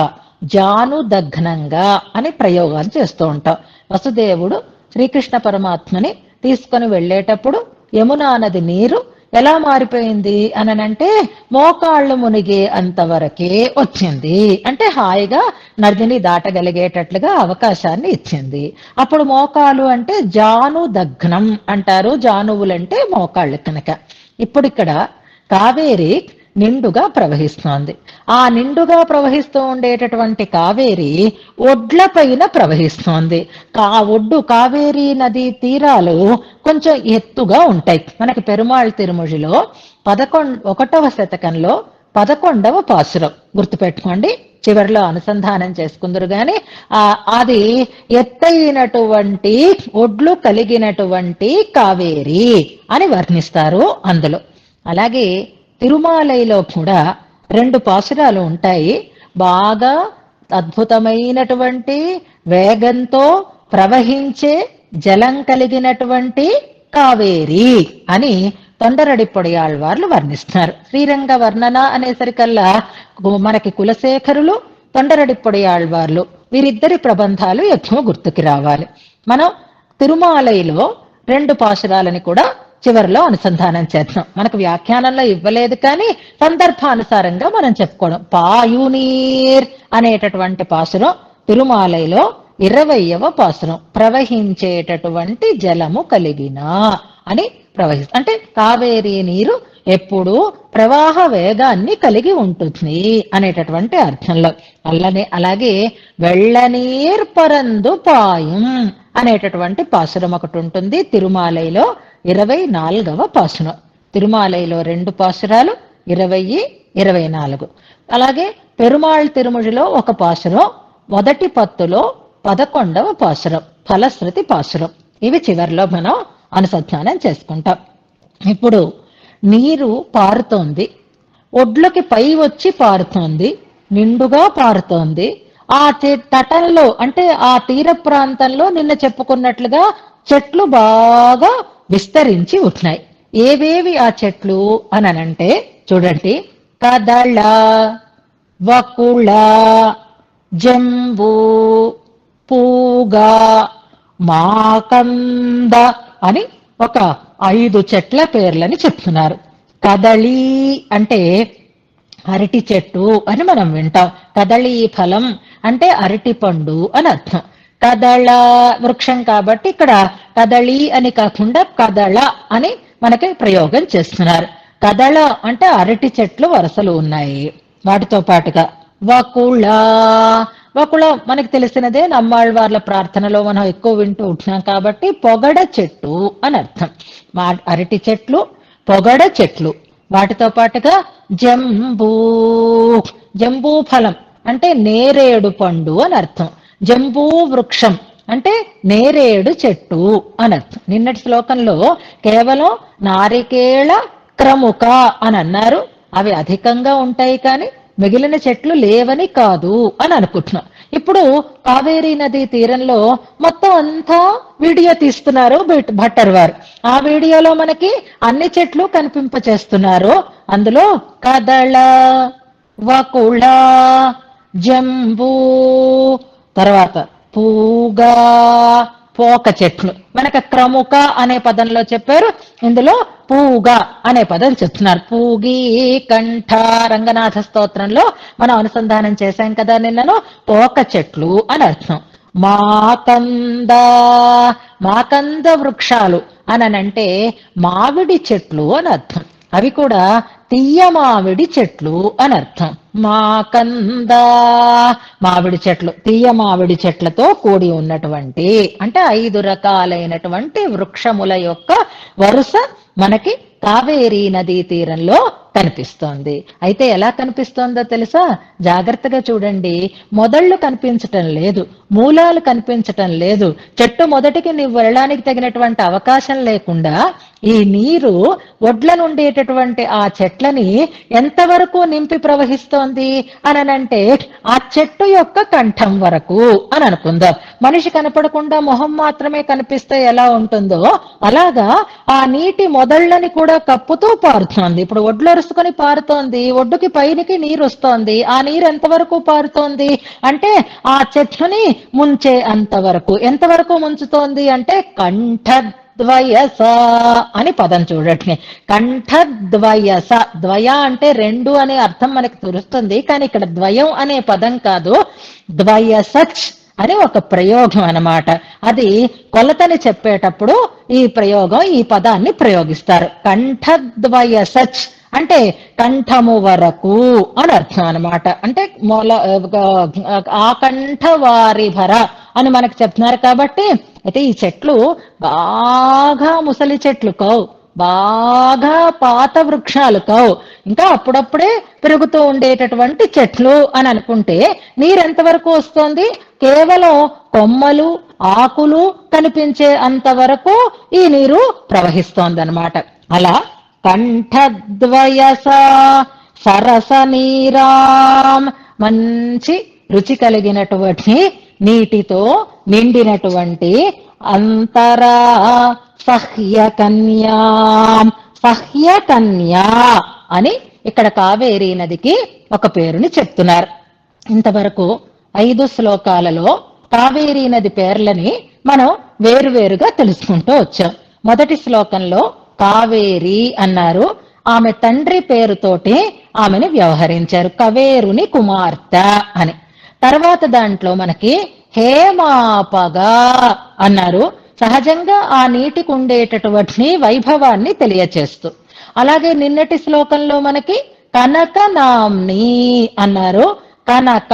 జానుదగ్నంగా అని ప్రయోగాలు చేస్తూ ఉంటాం. వసుదేవుడు శ్రీకృష్ణ పరమాత్మని తీసుకొని వెళ్ళేటప్పుడు యమునా నది నీరు ఎలా మారిపోయింది అనంటే మోకాళ్ళు మునిగే అంతవరకే వచ్చింది. అంటే హాయిగా నదిని దాటగలిగేటట్లుగా అవకాశాన్ని ఇచ్చింది. అప్పుడు మోకాలు అంటే జాను దగ్నం అంటారు, జానువులంటే మోకాళ్ళు కనుక. ఇప్పుడు ఇక్కడ కావేరి నిండుగా ప్రవహిస్తోంది. ఆ నిండుగా ప్రవహిస్తూ ఉండేటటువంటి కావేరి ఒడ్ల పైన ప్రవహిస్తోంది. ఒడ్డు కావేరీ నదీ తీరాలు కొంచెం ఎత్తుగా ఉంటాయి. మనకి పెరుమాళ్ తిరుమొழிలో 11వ శతకంలో 11వ పాసురం గుర్తుపెట్టుకోండి, చివరిలో అనుసంధానం చేసుకుందరు గాని అది ఎత్తైనటువంటి ఒడ్లు కలిగినటువంటి కావేరి అని వర్ణిస్తారు అందులో. అలాగే తిరుమాలైలో కూడా 2 పాసురాలు ఉంటాయి. బాగా అద్భుతమైనటువంటి వేగంతో ప్రవహించే జలం కలిగినటువంటి కావేరి అని తొండరడిప్పొడియాళ్వార్లు వర్ణిస్తున్నారు. శ్రీరంగ వర్ణన అనేసరికల్లా మనకి కులశేఖరులు, తొండరడిప్పొడియాళ్వార్లు వీరిద్దరి ప్రబంధాలు ఎక్కువ గుర్తుకి రావాలి. మనం తిరుమాలైలో 2 పాసురాలని కూడా చివరిలో అనుసంధానం చేద్దాం. మనకు వ్యాఖ్యానంలో ఇవ్వలేదు కానీ సందర్భానుసారంగా మనం చెప్పుకోవడం. పాయునీర్ అనేటటువంటి పాసురం తిరుమాలైలో 20వ పాసురం, ప్రవహించేటటువంటి జలము కలిగిన అని అంటే కావేరీ నీరు ఎప్పుడు ప్రవాహ వేగాన్ని కలిగి ఉంటుంది అనేటటువంటి అర్థంలో. అలాగే వెళ్ళనీర్ పరందు పాయం అనేటటువంటి పాసురం ఒకటి ఉంటుంది తిరుమాలైలో 24వ పాసురం. తిరుమాలైలో 2 పాసురాలు 20, 24. అలాగే పెరుమాళ్ తిరుమొழிలో ఒక పాసురం, మొదటి పత్తులో 11వ పాసురం, ఫలశ్రుతి పాసురం. ఇవి చివరిలో మనం అనుసంధానం చేసుకుంటాం. ఇప్పుడు నీరు పారుతోంది, ఒడ్లకి పై వచ్చి పారుతోంది, నిండుగా పారుతోంది. ఆ తటంలో అంటే ఆ తీర ప్రాంతంలో నిన్న చెప్పుకున్నట్లుగా చెట్లు బాగా విస్తరించి ఉంటున్నాయి. ఏవేవి ఆ చెట్లు అనంటే చూడండి, కదళ, వకుళ, జంబు, పూగ, మాకంద అని ఒక 5 చెట్ల పేర్లని చెప్తున్నారు. కదళి అంటే అరటి చెట్టు అని మనం వింటాం. కదళీ ఫలం అంటే అరటి పండు అని అర్థం. కదళ వృక్షం కాబట్టి ఇక్కడ కదళి అని కాకుండా కదళ అని మనకి ప్రయోగం చేస్తున్నారు. కదళ అంటే అరటి చెట్లు వరుసలు ఉన్నాయి. వాటితో పాటుగా వకుళ, వకుళ మనకి తెలిసినదే, నమ్మాళ్వార్ల ప్రార్థనలో మనం ఎక్కువ వింటూ ఉంటున్నాం కాబట్టి పొగడ చెట్టు అని అర్థం. అరటి చెట్లు, పొగడ చెట్లు. వాటితో పాటుగా జంబూ, జంబూ ఫలం అంటే నేరేడు పండు అని అర్థం. జంబూ వృక్షం అంటే నేరేడు చెట్టు అని అర్థం. నిన్నటి శ్లోకంలో కేవలం నారికేళ క్రముక అని అన్నారు. అవి అధికంగా ఉంటాయి కానీ మిగిలిన చెట్లు లేవని కాదు అని అనుకుంటున్నాం. ఇప్పుడు కావేరీ నదీ తీరంలో మొత్తం అంతా వీడియో తీస్తున్నారు భట్టర్ వారు. ఆ వీడియోలో మనకి అన్ని చెట్లు కనిపింపచేస్తున్నారు. అందులో కదళ, వకుళ, జంబూ, తర్వాత పూగా, పోక చెట్లు. మనకు క్రముక అనే పదంలో చెప్పారు, ఇందులో పూగ అనే పదం చెప్తున్నారు. పూగి కంఠ రంగనాథ స్తోత్రంలో మనం అనుసంధానం చేశాం కదా నిన్నను. పోక చెట్లు అని అర్థం. మాకంద, మాకంద వృక్షాలు అనంటే మామిడి చెట్లు అని అర్థం. అవి కూడా తీయ మామిడి చెట్లు అని అర్థం. మాకంద మామిడి చెట్లు, తీయ మామిడి చెట్లతో కూడి ఉన్నటువంటి అంటే 5 రకాలైనటువంటి వృక్షముల యొక్క వరుస మనకి కావేరీ నదీ తీరంలో కనిపిస్తోంది. అయితే ఎలా కనిపిస్తోందో తెలుసా? జాగ్రత్తగా చూడండి. మొదళ్ళు కనిపించటం లేదు, మూలాలు కనిపించటం లేదు. చెట్టు మొదటికి నువ్వు వెళ్ళడానికి తగినటువంటి అవకాశం లేకుండా ఈ నీరు ఒడ్ల నుండేటటువంటి ఆ చెట్లని ఎంతవరకు నింపి ప్రవహిస్తోంది అనంటే ఆ చెట్టు యొక్క కంఠం వరకు అని అనుకుందాం. మనిషి కనపడకుండా మొహం మాత్రమే కనిపిస్తే ఎలా ఉంటుందో అలాగా ఆ నీటి మొదళ్ళని కూడా కప్పుతూ పారుతోంది. ఇప్పుడు ఒడ్లు అరుసుకొని పారుతోంది, ఒడ్డుకి పైనికి నీరు వస్తోంది. ఆ నీరు ఎంతవరకు పారుతోంది అంటే ఆ చెట్లని ముంచే అంతవరకు. ఎంతవరకు ముంచుతోంది అంటే కంఠ కంఠద్వయస అని పదం చూడండి. కంఠద్వయస, ద్వయ అంటే రెండు అనే అర్థం మనకు తెలుస్తుంది, కానీ ఇక్కడ ద్వయం అనే పదం కాదు, ద్వయసచ్ అని ఒక ప్రయోగం అన్నమాట. అది కొలతని చెప్పేటప్పుడు ఈ ప్రయోగం, ఈ పదాన్ని ప్రయోగిస్తారు. కంఠద్వయసచ్ అంటే కంఠము వరకు అని అర్థం అనమాట. అంటే ఆ కంఠ వారి భర అని మనకు చెప్తున్నారు కాబట్టి. అయితే ఈ చెట్లు బాగా ముసలి చెట్లు కావు, బాగా పాత వృక్షాలు కావు, ఇంకా అప్పుడప్పుడే పెరుగుతూ ఉండేటటువంటి చెట్లు అని అనుకుంటే నీరు ఎంతవరకు వస్తుంది? కేవలం కొమ్మలు ఆకులు కనిపించే అంతవరకు ఈ నీరు ప్రవహిస్తోంది అనమాట. అలా కంఠద్వయస సరస నీరాం, మంచి రుచి కలిగినటువంటి నీటితో నిండినటువంటి అంతరా సహ్యకన్యాం, సహ్యకన్యా అని ఇక్కడ కావేరీ నదికి ఒక పేరుని చెప్తున్నారు. ఇంతవరకు 5 శ్లోకాలలో కావేరీ నది పేర్లని మనం వేరువేరుగా తెలుసుకుంటూ వచ్చాం. మొదటి శ్లోకంలో కావేరి అన్నారు, ఆమె తండ్రి పేరుతోటి ఆమెను వ్యవహరించారు, కవేరుని కుమార్తె అని. తర్వాత దాంట్లో మనకి హేమాపగా అన్నారు, సహజంగా ఆ నీటికి ఉండేటటువంటి వైభవాన్ని తెలియచేస్తూ. అలాగే నిన్నటి శ్లోకంలో మనకి కనకనాంని అన్నారు, కనక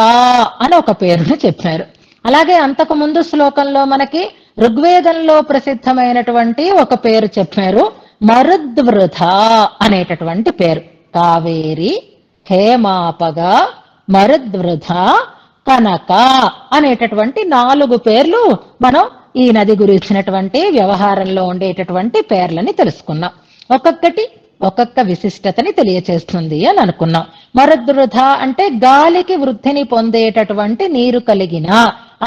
అని ఒక పేరును చెప్పారు. అలాగే అంతకు ముందు శ్లోకంలో మనకి ఋగ్వేదంలో ప్రసిద్ధమైనటువంటి ఒక పేరు చెప్పారు, మరుద్వృధ అనేటటువంటి పేరు. కావేరి, హేమాపగా, మరుద్వృధ, కనక అనేటటువంటి 4 పేర్లు మనం ఈ నది గురించినటువంటి వ్యవహారంలో ఉండేటటువంటి పేర్లని తెలుసుకున్నాం. ఒక్కొక్కటి ఒక్కొక్క విశిష్టతని తెలియచేస్తుంది అని అనుకున్నాం. మరుద్వృధ అంటే గాలికి వృద్ధిని పొందేటటువంటి నీరు కలిగిన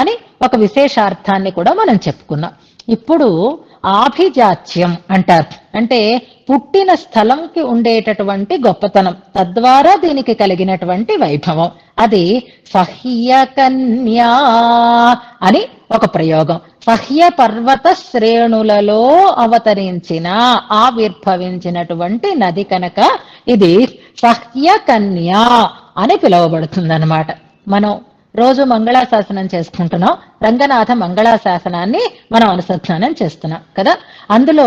అని ఒక విశేషార్థాన్ని కూడా మనం చెప్పుకున్నాం. ఇప్పుడు ఆభిజాత్యం అంటారు, అంటే పుట్టిన స్థలంకి ఉండేటటువంటి గొప్పతనం, తద్వారా దీనికి కలిగినటువంటి వైభవం. అది సహ్యకన్యా అని ఒక ప్రయోగం. సహ్య పర్వత శ్రేణులలో అవతరించిన, ఆవిర్భవించినటువంటి నది కనుక ఇది సహ్యకన్యా అని పిలువబడుతుందన్నమాట. మనం రోజు మంగళాశాసనం చేసుకుంటున్నాం, రంగనాథ మంగళాశాసనాన్ని మనం అనుసంధానం చేస్తున్నాం కదా. అందులో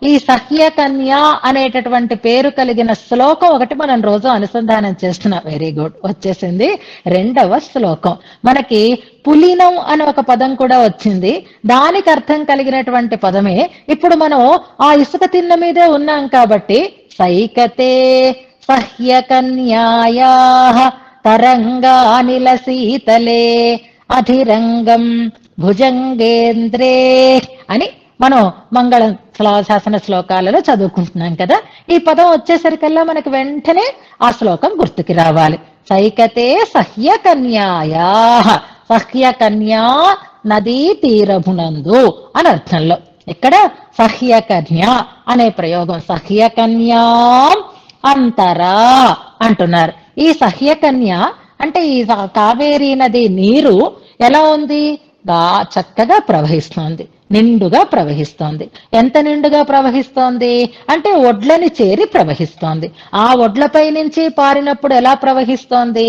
ఈ సహ్యకన్య అనేటటువంటి పేరు కలిగిన శ్లోకం ఒకటి మనం రోజు అనుసంధానం చేస్తున్నాం. వెరీ గుడ్, వచ్చేసింది 2వ శ్లోకం. మనకి పులినం అనే ఒక పదం కూడా వచ్చింది, దానికి అర్థం కలిగినటువంటి పదమే. ఇప్పుడు మనం ఆ ఇసుక తిన్న మీదే ఉన్నాం కాబట్టి సైకతే సహ్యకన్యాయా తరంగానిల శీతలే అధిరంగం భుజంగేంద్రే అని మనం మంగళ శాసన శ్లోకాలలో చదువుకుంటున్నాం కదా. ఈ పదం వచ్చేసరికల్లా మనకు వెంటనే ఆ శ్లోకం గుర్తుకి రావాలి. సైకతే సహ్యకన్యాయా, సహ్యకన్యా నదీ తీరమునందు అని అర్థంలో. ఇక్కడ సహ్యకన్య అనే ప్రయోగం, సహ్యకన్యా అంతరా అంటున్నారు. ఈ సహ్యకన్య అంటే ఈ కావేరీ నది నీరు ఎలా ఉంది? చక్కగా ప్రవహిస్తోంది, నిండుగా ప్రవహిస్తోంది. ఎంత నిండుగా ప్రవహిస్తోంది అంటే ఒడ్లని చేరి ప్రవహిస్తోంది. ఆ ఒడ్లపై నుంచి పారినప్పుడు ఎలా ప్రవహిస్తోంది?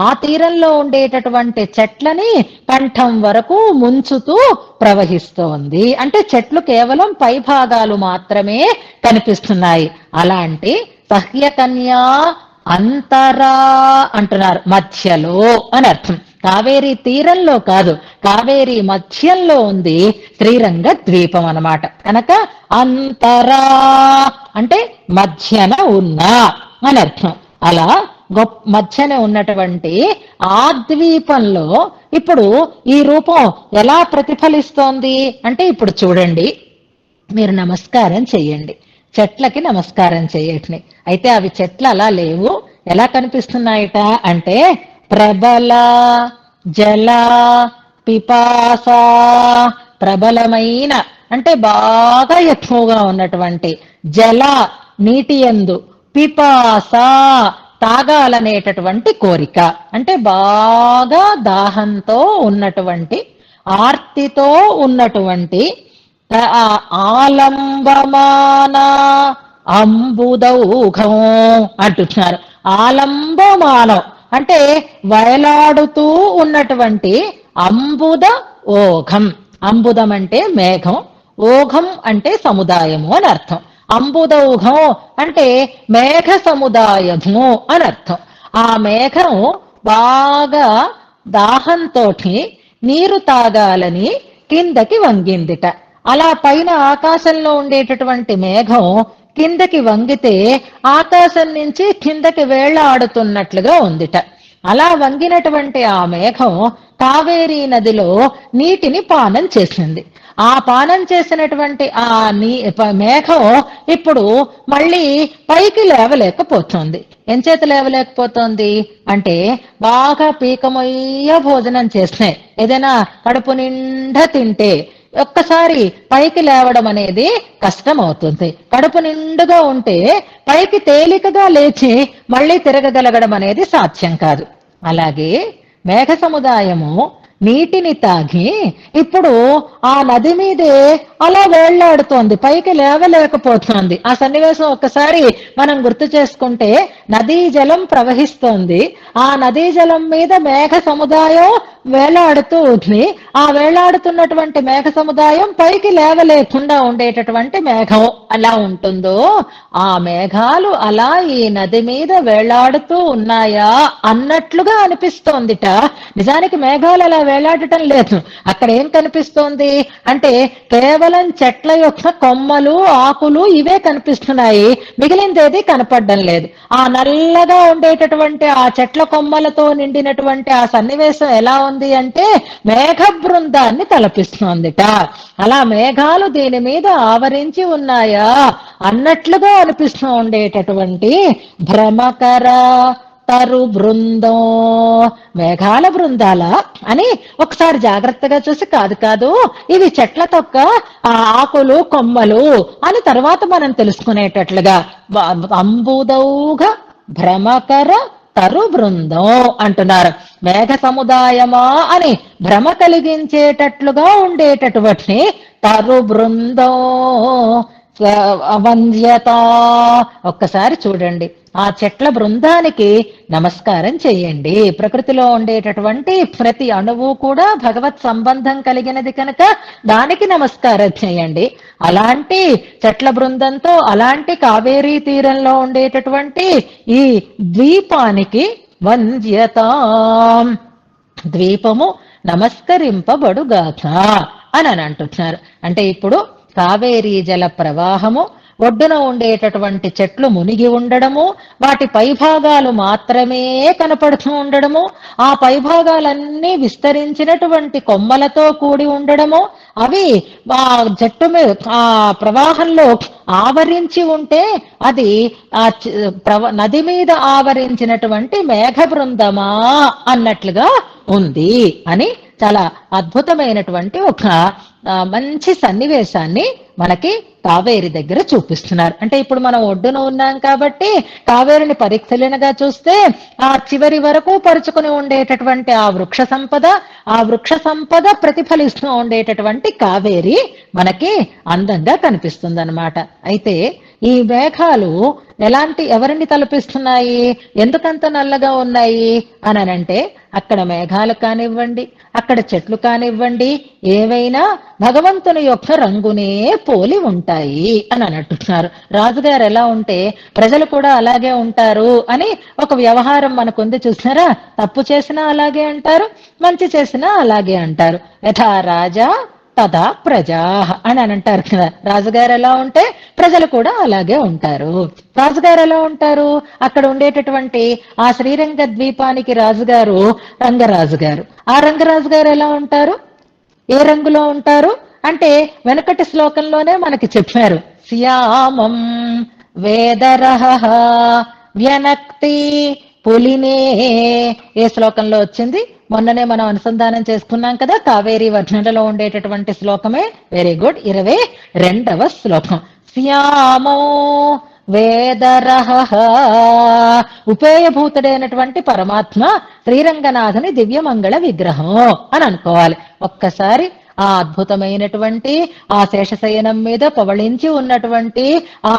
ఆ తీరంలో ఉండేటటువంటి చెట్లని కంఠం వరకు ముంచుతూ ప్రవహిస్తోంది. అంటే చెట్లు కేవలం పై భాగాలు మాత్రమే కనిపిస్తున్నాయి. అలాంటి సహ్యకన్యా అంతరా అంటున్నారు, మధ్యలో అని అర్థం. కావేరీ తీరంలో కాదు, కావేరీ మధ్యంలో ఉంది శ్రీరంగ ద్వీపం అన్నమాట. కనుక అంతరా అంటే మధ్యన ఉన్న అని అర్థం. అలా మధ్యన ఉన్నటువంటి ఆ ద్వీపంలో ఇప్పుడు ఈ రూపం ఎలా ప్రతిఫలిస్తోంది అంటే, ఇప్పుడు చూడండి, మీరు నమస్కారం చెయ్యండి, చెట్లకి నమస్కారం చేయట్ని. అయితే అవి చెట్లు అలా లేవు, ఎలా కనిపిస్తున్నాయట అంటే ప్రబల జల పిపాస, ప్రబలమైన అంటే బాగా ఎక్కువగా ఉన్నటువంటి, జల నీటి యందు, పిపాస తాగాలనేటటువంటి కోరిక, అంటే బాగా దాహంతో ఉన్నటువంటి, ఆర్తితో ఉన్నటువంటి, ఆలంబమాన అంబుదౌఘం అంటున్నారు. ఆలంబమానం అంటే వేలాడుతూ ఉన్నటువంటి అంబుద ఓఘం. అంబుదం అంటే మేఘం, ఓఘం అంటే సముదాయము అని అర్థం. అంబుదౌఘం అంటే మేఘ సముదాయము అని అర్థం. ఆ మేఘం బాగా దాహంతో నీరు తాగాలని కిందకి వంగిందిట. అలా పైన ఆకాశంలో ఉండేటటువంటి మేఘం కిందకి వంగితే ఆకాశం నుంచి కిందకి వేళ్లాడుతున్నట్లుగా ఉందిట. అలా వంగినటువంటి ఆ మేఘం కావేరీ నదిలో నీటిని పానం చేసింది. ఆ పానం చేసినటువంటి ఆ మేఘం ఇప్పుడు మళ్ళీ పైకి లేవలేకపోతుంది. ఎంచేత లేవలేకపోతుంది అంటే బాగా పీకమయ్య భోజనం చేసినాయి. ఏదైనా కడుపు నిండా తింటే ఒక్కసారి పైకి లేవడం అనేది కష్టం అవుతుంది. కడుపు నిండుగా ఉంటే పైకి తేలికగా లేచి మళ్ళీ తిరగగలగడం అనేది సాధ్యం కాదు. అలాగే మేఘ సముదాయము నీటిని తాగి ఇప్పుడు ఆ నది మీదే అలా వేళ్లాడుతోంది, పైకి లేవలేకపోతోంది. ఆ సన్నివేశం ఒక్కసారి మనం గుర్తు చేసుకుంటే నదీ జలం ప్రవహిస్తోంది, ఆ నదీ జలం మీద మేఘ సముదాయం వేలాడుతూ ఉంది. ఆ వేలాడుతున్నటువంటి మేఘ సముదాయం పైకి లేవలేకుండా ఉండేటటువంటి మేఘం అలా ఉంటుందో ఆ మేఘాలు అలా ఈ నది మీద వేలాడుతూ ఉన్నాయా అన్నట్లుగా అనిపిస్తోందిట. నిజానికి మేఘాలు అలా వేలాడటం లేదు. అక్కడ ఏం కనిపిస్తోంది అంటే కేవలం చెట్ల యొక్క కొమ్మలు, ఆకులు ఇవే కనిపిస్తున్నాయి. మిగిలిందేది కనపడడం లేదు. ఆ నల్లగా ఉండేటటువంటి ఆ చెట్ల కొమ్మలతో నిండినటువంటి ఆ సన్నివేశం ఎలా ఉంది అంటే మేఘ బృందాన్ని తలపిస్తోందిట. అలా మేఘాలు దీని మీద ఆవరించి ఉన్నాయా అన్నట్లుగా అనిపిస్తూ ఉండేటటువంటి భ్రమకర తరు బృందం. మేఘాల బృందాల అని ఒకసారి జాగ్రత్తగా చూసి కాదు కాదు ఇవి చెట్ల తొక్క ఆకులు కొమ్మలు అని తర్వాత మనం తెలుసుకునేటట్లుగా అంబుదౌఘ భ్రమకర తరు బృందం అంటున్నారు. మేఘ సముదాయమా అని భ్రమ కలిగించేటట్లుగా ఉండేటటువంటి తరు బృందం వంద్యత. ఒక్కసారి చూడండి, ఆ చెట్ల బృందానికి నమస్కారం చేయండి. ప్రకృతిలో ఉండేటటువంటి ప్రతి అణువు కూడా భగవత్ సంబంధం కలిగినది కనుక దానికి నమస్కారం చేయండి. అలాంటి చెట్ల బృందంతో అలాంటి కావేరీ తీరంలో ఉండేటటువంటి ఈ ద్వీపానికి వంద్యత, ద్వీపము నమస్కరింపబడుగాక అని అంటున్నారు. అంటే ఇప్పుడు కావేరీ జల ప్రవాహము ఒడ్డున ఉండేటటువంటి చెట్లు మునిగి ఉండడము, వాటి పైభాగాలు మాత్రమే కనపడుతూ ఉండడము, ఆ పైభాగాలన్నీ విస్తరించినటువంటి కొమ్మలతో కూడి ఉండడము, అవి ఆ చెట్టు మీద ఆ ప్రవాహంలో ఆవరించి ఉంటే అది ఆ నది మీద ఆవరించినటువంటి మేఘ బృందమా అన్నట్లుగా ఉంది అని చాలా అద్భుతమైనటువంటి ఒక మంచి సన్నివేశాన్ని మనకి కావేరి దగ్గర చూపిస్తున్నారు. అంటే ఇప్పుడు మనం ఒడ్డున ఉన్నాం కాబట్టి కావేరిని పరిశీలనగా చూస్తే ఆ చివరి వరకు పరుచుకుని ఉండేటటువంటి ఆ వృక్ష సంపద ప్రతిఫలిస్తూ ఉండేటటువంటి కావేరి మనకి అందంగా కనిపిస్తుంది అన్నమాట. అయితే ఈ మేఘాలు ఎవరిని తలపిస్తున్నాయి, ఎందుకంత నల్లగా ఉన్నాయి అనంటే అక్కడ మేఘాలు కానివ్వండి, అక్కడ చెట్లు కానివ్వండి, ఏవైనా భగవంతుని యొక్క రంగునే పోలి ఉంటాయి అని అంటున్నారు. రాజుగారు ఎలా ఉంటే ప్రజలు కూడా అలాగే ఉంటారు అని ఒక వ్యవహారం మనకుంది చూసినారా. తప్పు చేసినా అలాగే అంటారు, మంచి చేసినా అలాగే అంటారు. యథా రాజా తదా ప్రజా అని అంటారు కదా. రాజుగారు ఎలా ఉంటే ప్రజలు కూడా అలాగే ఉంటారు. రాజుగారు ఎలా ఉంటారు, అక్కడ ఉండేటటువంటి ఆ శ్రీరంగ ద్వీపానికి రాజుగారు రంగరాజు గారు. ఆ రంగరాజు గారు ఎలా ఉంటారు, ఏ రంగులో ఉంటారు అంటే వెనకటి శ్లోకంలోనే మనకి చెప్పారు. శ్యామం వేదరహ వ్యనక్తి పులినే. ఏ శ్లోకంలో వచ్చింది, మొన్ననే మనం అనుసంధానం చేసుకున్నాం కదా, కావేరీ వర్ణనలో ఉండేటటువంటి శ్లోకమే. వెరీ గుడ్, 22వ శ్లోకం. శ్యామో వేదరహ, ఉపేయభూతుడైనటువంటి పరమాత్మ శ్రీరంగనాథుని దివ్యమంగళ విగ్రహం అని అనుకోవాలి. ఒక్కసారి ఆ అద్భుతమైనటువంటి ఆ శేషశయనం మీద పవళించి ఉన్నటువంటి ఆ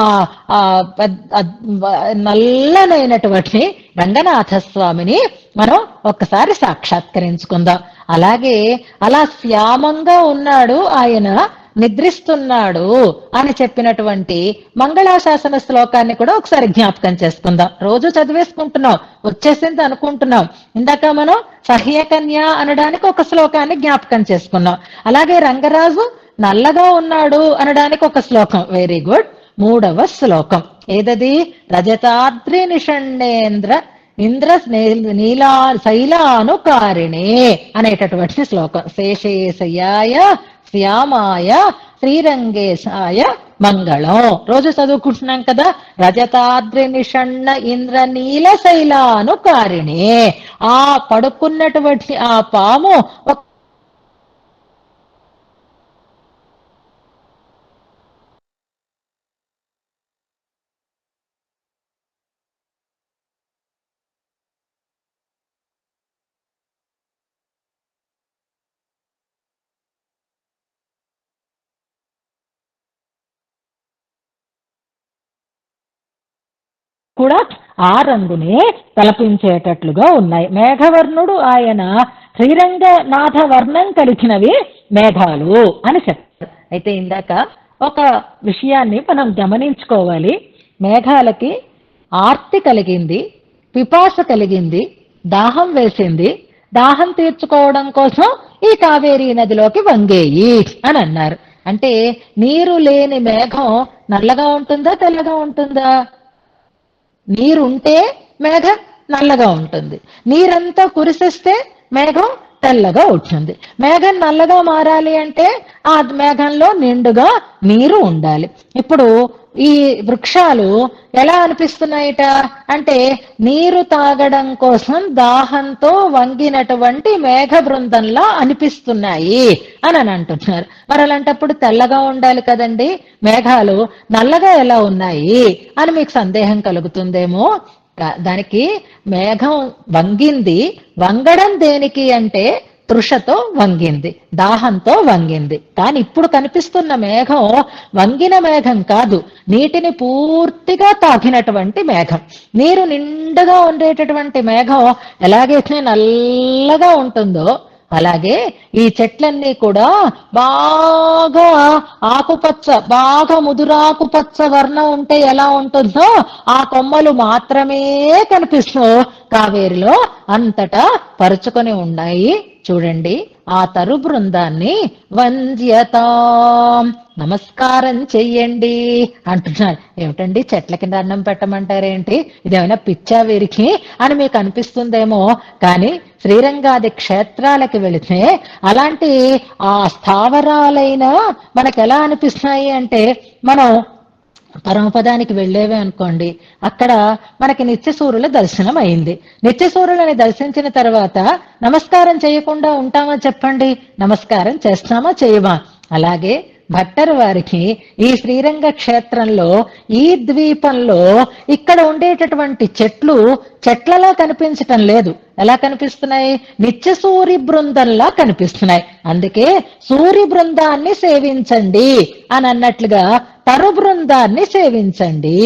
నల్లనైనటువంటి రంగనాథ స్వామిని మనం ఒక్కసారి సాక్షాత్కరించుకుందాం. అలాగే అలా శ్యామంగా ఉన్నాడు ఆయన, నిద్రిస్తున్నాడు అని చెప్పినటువంటి మంగళాశాసన శ్లోకాన్ని కూడా ఒకసారి జ్ఞాపకం చేసుకుందాం. రోజు చదివేసుకుంటున్నాం, వచ్చేసింది అనుకుంటున్నాం. ఇందాక మనం సహ్యకన్య అనడానికి ఒక శ్లోకాన్ని జ్ఞాపకం చేసుకున్నాం. అలాగే రంగరాజు నల్లగా ఉన్నాడు అనడానికి ఒక శ్లోకం. Very good. మూడవ శ్లోకం ఏదది? రజతాద్రి నిషణ్ణేంద్ర ఇంద్ర నీలా శైలానుకారిణే అనేటటువంటి శ్లోకం. శేషేశయాయ శ్యామాయ శ్రీరంగేశాయ మంగళం. రోజు చదువుకుంటున్నాం కదా. రజతాద్రి నిషణ్ణ ఇంద్ర నీల శైలానుకారిణే. ఆ పడుకున్నటువంటి ఆ పాము కూడా ఆ రంగునే తలపించేటట్లుగా ఉన్నాయి. మేఘవర్ణుడు ఆయన, శ్రీరంగనాథ వర్ణం కలిగినవి మేఘాలు అని చెప్పారు. అయితే ఇందాక ఒక విషయాన్ని మనం గమనించుకోవాలి. మేఘాలకి ఆర్తి కలిగింది, పిపాస కలిగింది, దాహం వేసింది. దాహం తీర్చుకోవడం కోసం ఈ కావేరీ నదిలోకి వంగేయి అని అన్నారు. అంటే నీరు లేని మేఘం నల్లగా ఉంటుందా, తెల్లగా ఉంటుందా? నీరుంటే మేఘం నల్లగా ఉంటుంది. నీరంతా కురిసేస్తే మేఘం తెల్లగా ఉంటుంది. మేఘం నల్లగా మారాలి అంటే ఆ మేఘంలో నిండుగా నీరు ఉండాలి. ఇప్పుడు ఈ వృక్షాలు ఎలా అనిపిస్తున్నాయిట అంటే నీరు తాగడం కోసం దాహంతో వంగినటువంటి మేఘ బృందంలా అనిపిస్తున్నాయి అని అంటున్నారు. మరి అలాంటప్పుడు తెల్లగా ఉండాలి కదండి. మేఘాలు నల్లగా ఎలా ఉన్నాయి అని మీకు సందేహం కలుగుతుందేమో. దానికి మేఘం వంగింది. వంగడం దేనికి అంటే తృషతో వంగింది, దాహంతో వంగింది. కానీ ఇప్పుడు కనిపిస్తున్న మేఘం వంగిన మేఘం కాదు, నీటిని పూర్తిగా తాకినటువంటి మేఘం. నీరు నిండుగా ఉండేటటువంటి మేఘం ఎలాగైతే నల్లగా ఉంటుందో అలాగే ఈ చెట్లన్నీ కూడా బాగా ఆకుపచ్చ, బాగా ముదురాకుపచ్చ వర్ణం ఉంటే ఎలా ఉంటుందో ఆ కొమ్మలు మాత్రమే కనిపిస్తూ కావేరిలో అంతటా పరుచుకొని ఉన్నాయి. చూడండి, ఆ తరు బృందాన్ని వంద్యతాం, నమస్కారం చెయ్యండి అంటున్నాడు. ఏమిటండి చెట్ల కింద అన్నం పెట్టమంటారేంటి? ఇదేమైనా పిచ్చా వీరికి అని మీకు అనిపిస్తుందేమో. కానీ శ్రీరంగాది క్షేత్రాలకి వెళితే అలాంటి ఆ స్థావరాలైన మనకు ఎలా అనిపిస్తున్నాయి అంటే, మనం పరమపదానికి వెళ్ళేవే అనుకోండి, అక్కడ మనకి నిత్యసూరుల దర్శనం అయింది. నిత్యసూరులని దర్శించిన తర్వాత నమస్కారం చేయకుండా ఉంటామా చెప్పండి? నమస్కారం చేస్తామా చేయమా? అలాగే భట్టరు వారికి ఈ శ్రీరంగ క్షేత్రంలో, ఈ ద్వీపంలో ఇక్కడ ఉండేటటువంటి చెట్లు చెట్లలా కనిపించటం లేదు. ఎలా కనిపిస్తున్నాయి? నిత్య సూర్య బృందంలా కనిపిస్తున్నాయి. అందుకే సూర్య బృందాన్ని సేవించండి అని అన్నట్లుగా తరు బృందాన్ని సేవించండి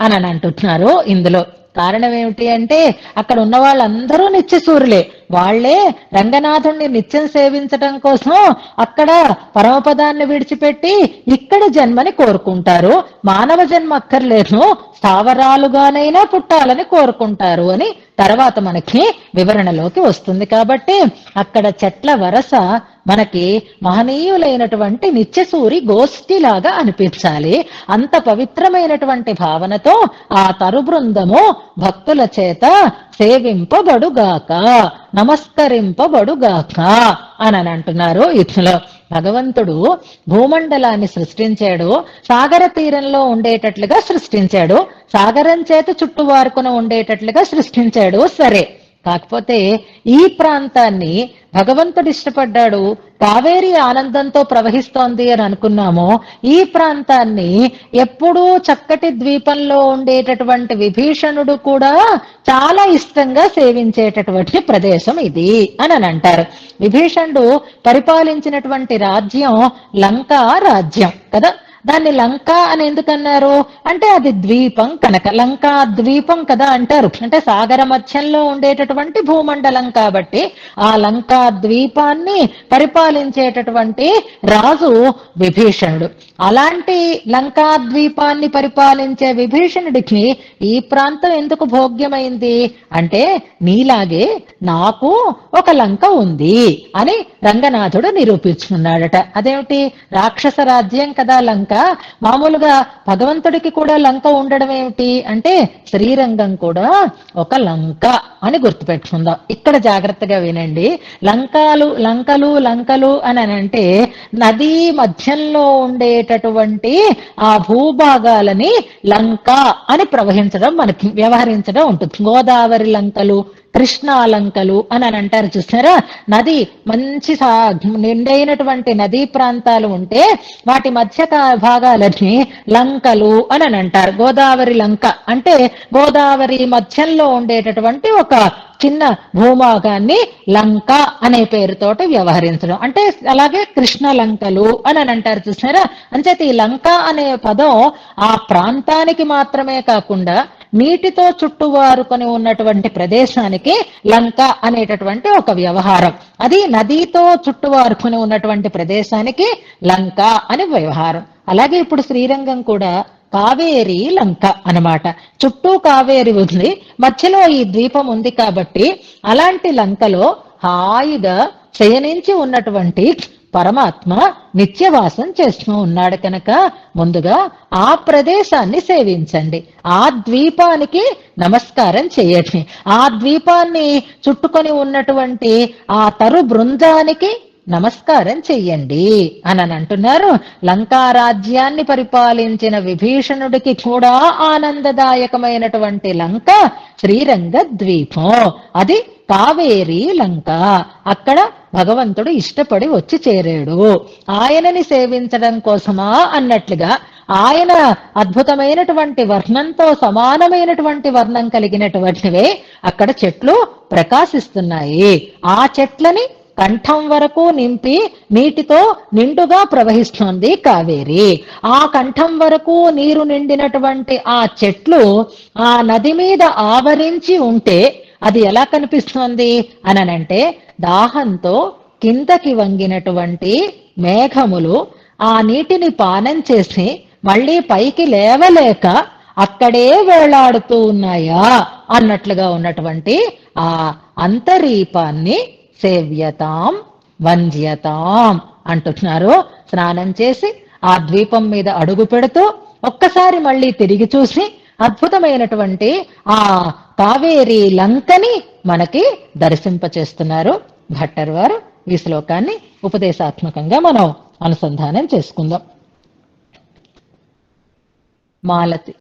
అని అంటున్నారు ఇందులో. కారణం ఏమిటి అంటే అక్కడ ఉన్న వాళ్ళందరూ నిత్య సూర్యులే. వాళ్లే రంగనాథుణ్ణి నిత్యం సేవించటం కోసం అక్కడ పరమపదాన్ని విడిచిపెట్టి ఇక్కడ జన్మని కోరుకుంటారు. మానవ జన్మ అక్కర్లేదు, స్థావరాలుగానైనా పుట్టాలని కోరుకుంటారు అని తర్వాత మనకి వివరణలోకి వస్తుంది. కాబట్టి అక్కడ చెట్ల వరస మనకి మహనీయులైనటువంటి నిత్యసూరి గోష్ఠిలాగా అనిపించాలి. అంత పవిత్రమైనటువంటి భావనతో ఆ తరు బృందము భక్తుల చేత సేవింపబడుగాక, నమస్కరింపబడుగాక అని అంటున్నారు ఇందులో. భగవంతుడు భూమండలాన్ని సృష్టించాడు, సాగర తీరంలో ఉండేటట్లుగా సృష్టించాడు, సాగరం చేత చుట్టువారుకుని ఉండేటట్లుగా సృష్టించాడు. సరే, కాకపోతే ఈ ప్రాంతాన్ని భగవంతుడు ఇష్టపడ్డాడు, కావేరి ఆనందంతో ప్రవహిస్తోంది అని అనుకున్నాము. ఈ ప్రాంతాన్ని ఎప్పుడూ చక్కటి ద్వీపంలో ఉండేటటువంటి విభీషణుడు కూడా చాలా ఇష్టంగా సేవించేటటువంటి ప్రదేశం ఇది అని అంటారు. విభీషణుడు పరిపాలించినటువంటి రాజ్యం లంకా రాజ్యం కదా. దాన్ని లంక అని ఎందుకన్నారు అంటే అది ద్వీపం కనుక, లంకా ద్వీపం కదా అంటారు. అంటే సాగర మధ్యంలో ఉండేటటువంటి భూమండలం కాబట్టి ఆ లంకా ద్వీపాన్ని పరిపాలించేటటువంటి రాజు విభీషణుడు. అలాంటి లంకా ద్వీపాన్ని పరిపాలించే విభీషణుడికి ఈ ప్రాంతం ఎందుకు భోగ్యమైంది అంటే, నీలాగే నాకు ఒక లంక ఉంది అని రంగనాథుడు నిరూపించుకున్నాడట. అదేమిటి, రాక్షస రాజ్యం కదా లంక. మామూలుగా భగవంతుడికి కూడా లంక ఉండడం ఏమిటి అంటే శ్రీరంగం కూడా ఒక లంక అని గుర్తుపెట్టుకుందాం. ఇక్కడ జాగ్రత్తగా వినండి. లంకలు అని అంటే నదీ మధ్యంలో ఉండేటటువంటి ఆ భూభాగాలని లంక అని మనకి వ్యవహరించడం ఉంటుంది. గోదావరి లంకలు, కృష్ణా లంకలు అని అంటారు చూసారా. నది మంచి నిండైనటువంటి నదీ ప్రాంతాలు ఉంటే వాటి మధ్య భాగాలని లంకలు అని అంటారు. గోదావరి లంక అంటే గోదావరి మధ్యంలో ఉండేటటువంటి ఒక చిన్న భూభాగాన్ని లంక అనే పేరుతోటి వ్యవహరించడం అంటే, అలాగే కృష్ణ లంకలు అని అంటారు చూసారా. అంచేత ఈ లంక అనే పదం ఆ ప్రాంతానికి మాత్రమే కాకుండా నీటితో చుట్టువారుకొని ఉన్నటువంటి ప్రదేశానికి లంక అనేటటువంటి ఒక వ్యవహారం. అది నదితో చుట్టువారుకొని ఉన్నటువంటి ప్రదేశానికి లంక అని వ్యవహారం. అలాగే ఇప్పుడు శ్రీరంగం కూడా కావేరి లంక అన్నమాట. చుట్టూ కావేరి ఉంది, మధ్యలో ఈ ద్వీపం ఉంది కాబట్టి అలాంటి లంకలో హాయిగా శయనించి ఉన్నటువంటి పరమాత్మ నిత్యవాసం చేస్తూ ఉన్నాడు కనుక ముందుగా ఆ ప్రదేశాన్ని సేవించండి, ఆ ద్వీపానికి నమస్కారం చేయండి, ఆ ద్వీపాన్ని చుట్టుకొని ఉన్నటువంటి ఆ తరు బృందానికి నమస్కారం చెయ్యండి అని అంటున్నారు. లంకా రాజ్యాన్ని పరిపాలించిన విభీషణుడికి కూడా ఆనందదాయకమైనటువంటి లంక శ్రీరంగ ద్వీపం. అది కావేరి లంక. అక్కడ భగవంతుడు ఇష్టపడి వచ్చి చేరాడు. ఆయనని సేవించడం కోసమా అన్నట్లుగా ఆయన అద్భుతమైనటువంటి వర్ణంతో సమానమైనటువంటి వర్ణం కలిగినటువంటివే అక్కడ చెట్లు ప్రకాశిస్తున్నాయి. ఆ చెట్లని కంఠం వరకు నింపి నీటితో నిండుగా ప్రవహిస్తోంది కావేరి. ఆ కంఠం వరకు నీరు నిండినటువంటి ఆ చెట్లు ఆ నది మీద ఆవరించి ఉంటే అది ఎలా కనిపిస్తోంది అనంటే, దాహంతో కిందకి వంగినటువంటి మేఘములు ఆ నీటిని పానం చేసి మళ్ళీ పైకి లేవలేక అక్కడే వేలాడుతూ ఉన్నాయా అన్నట్లుగా ఉన్నటువంటి ఆ అంతరీపాన్ని సేవ్యతాం వంజ్యతాం అంటున్నారు. స్నానం చేసి ఆ ద్వీపం మీద అడుగు పెడుతూ ఒక్కసారి మళ్ళీ తిరిగి చూసి అద్భుతమైనటువంటి ఆ కావేరి లంకని మనకి దర్శింపచేస్తున్నారు భట్టర్ వారు. ఈ శ్లోకాన్ని ఉపదేశాత్మకంగా మనం అనుసంధానం చేసుకుందాం. మాలతి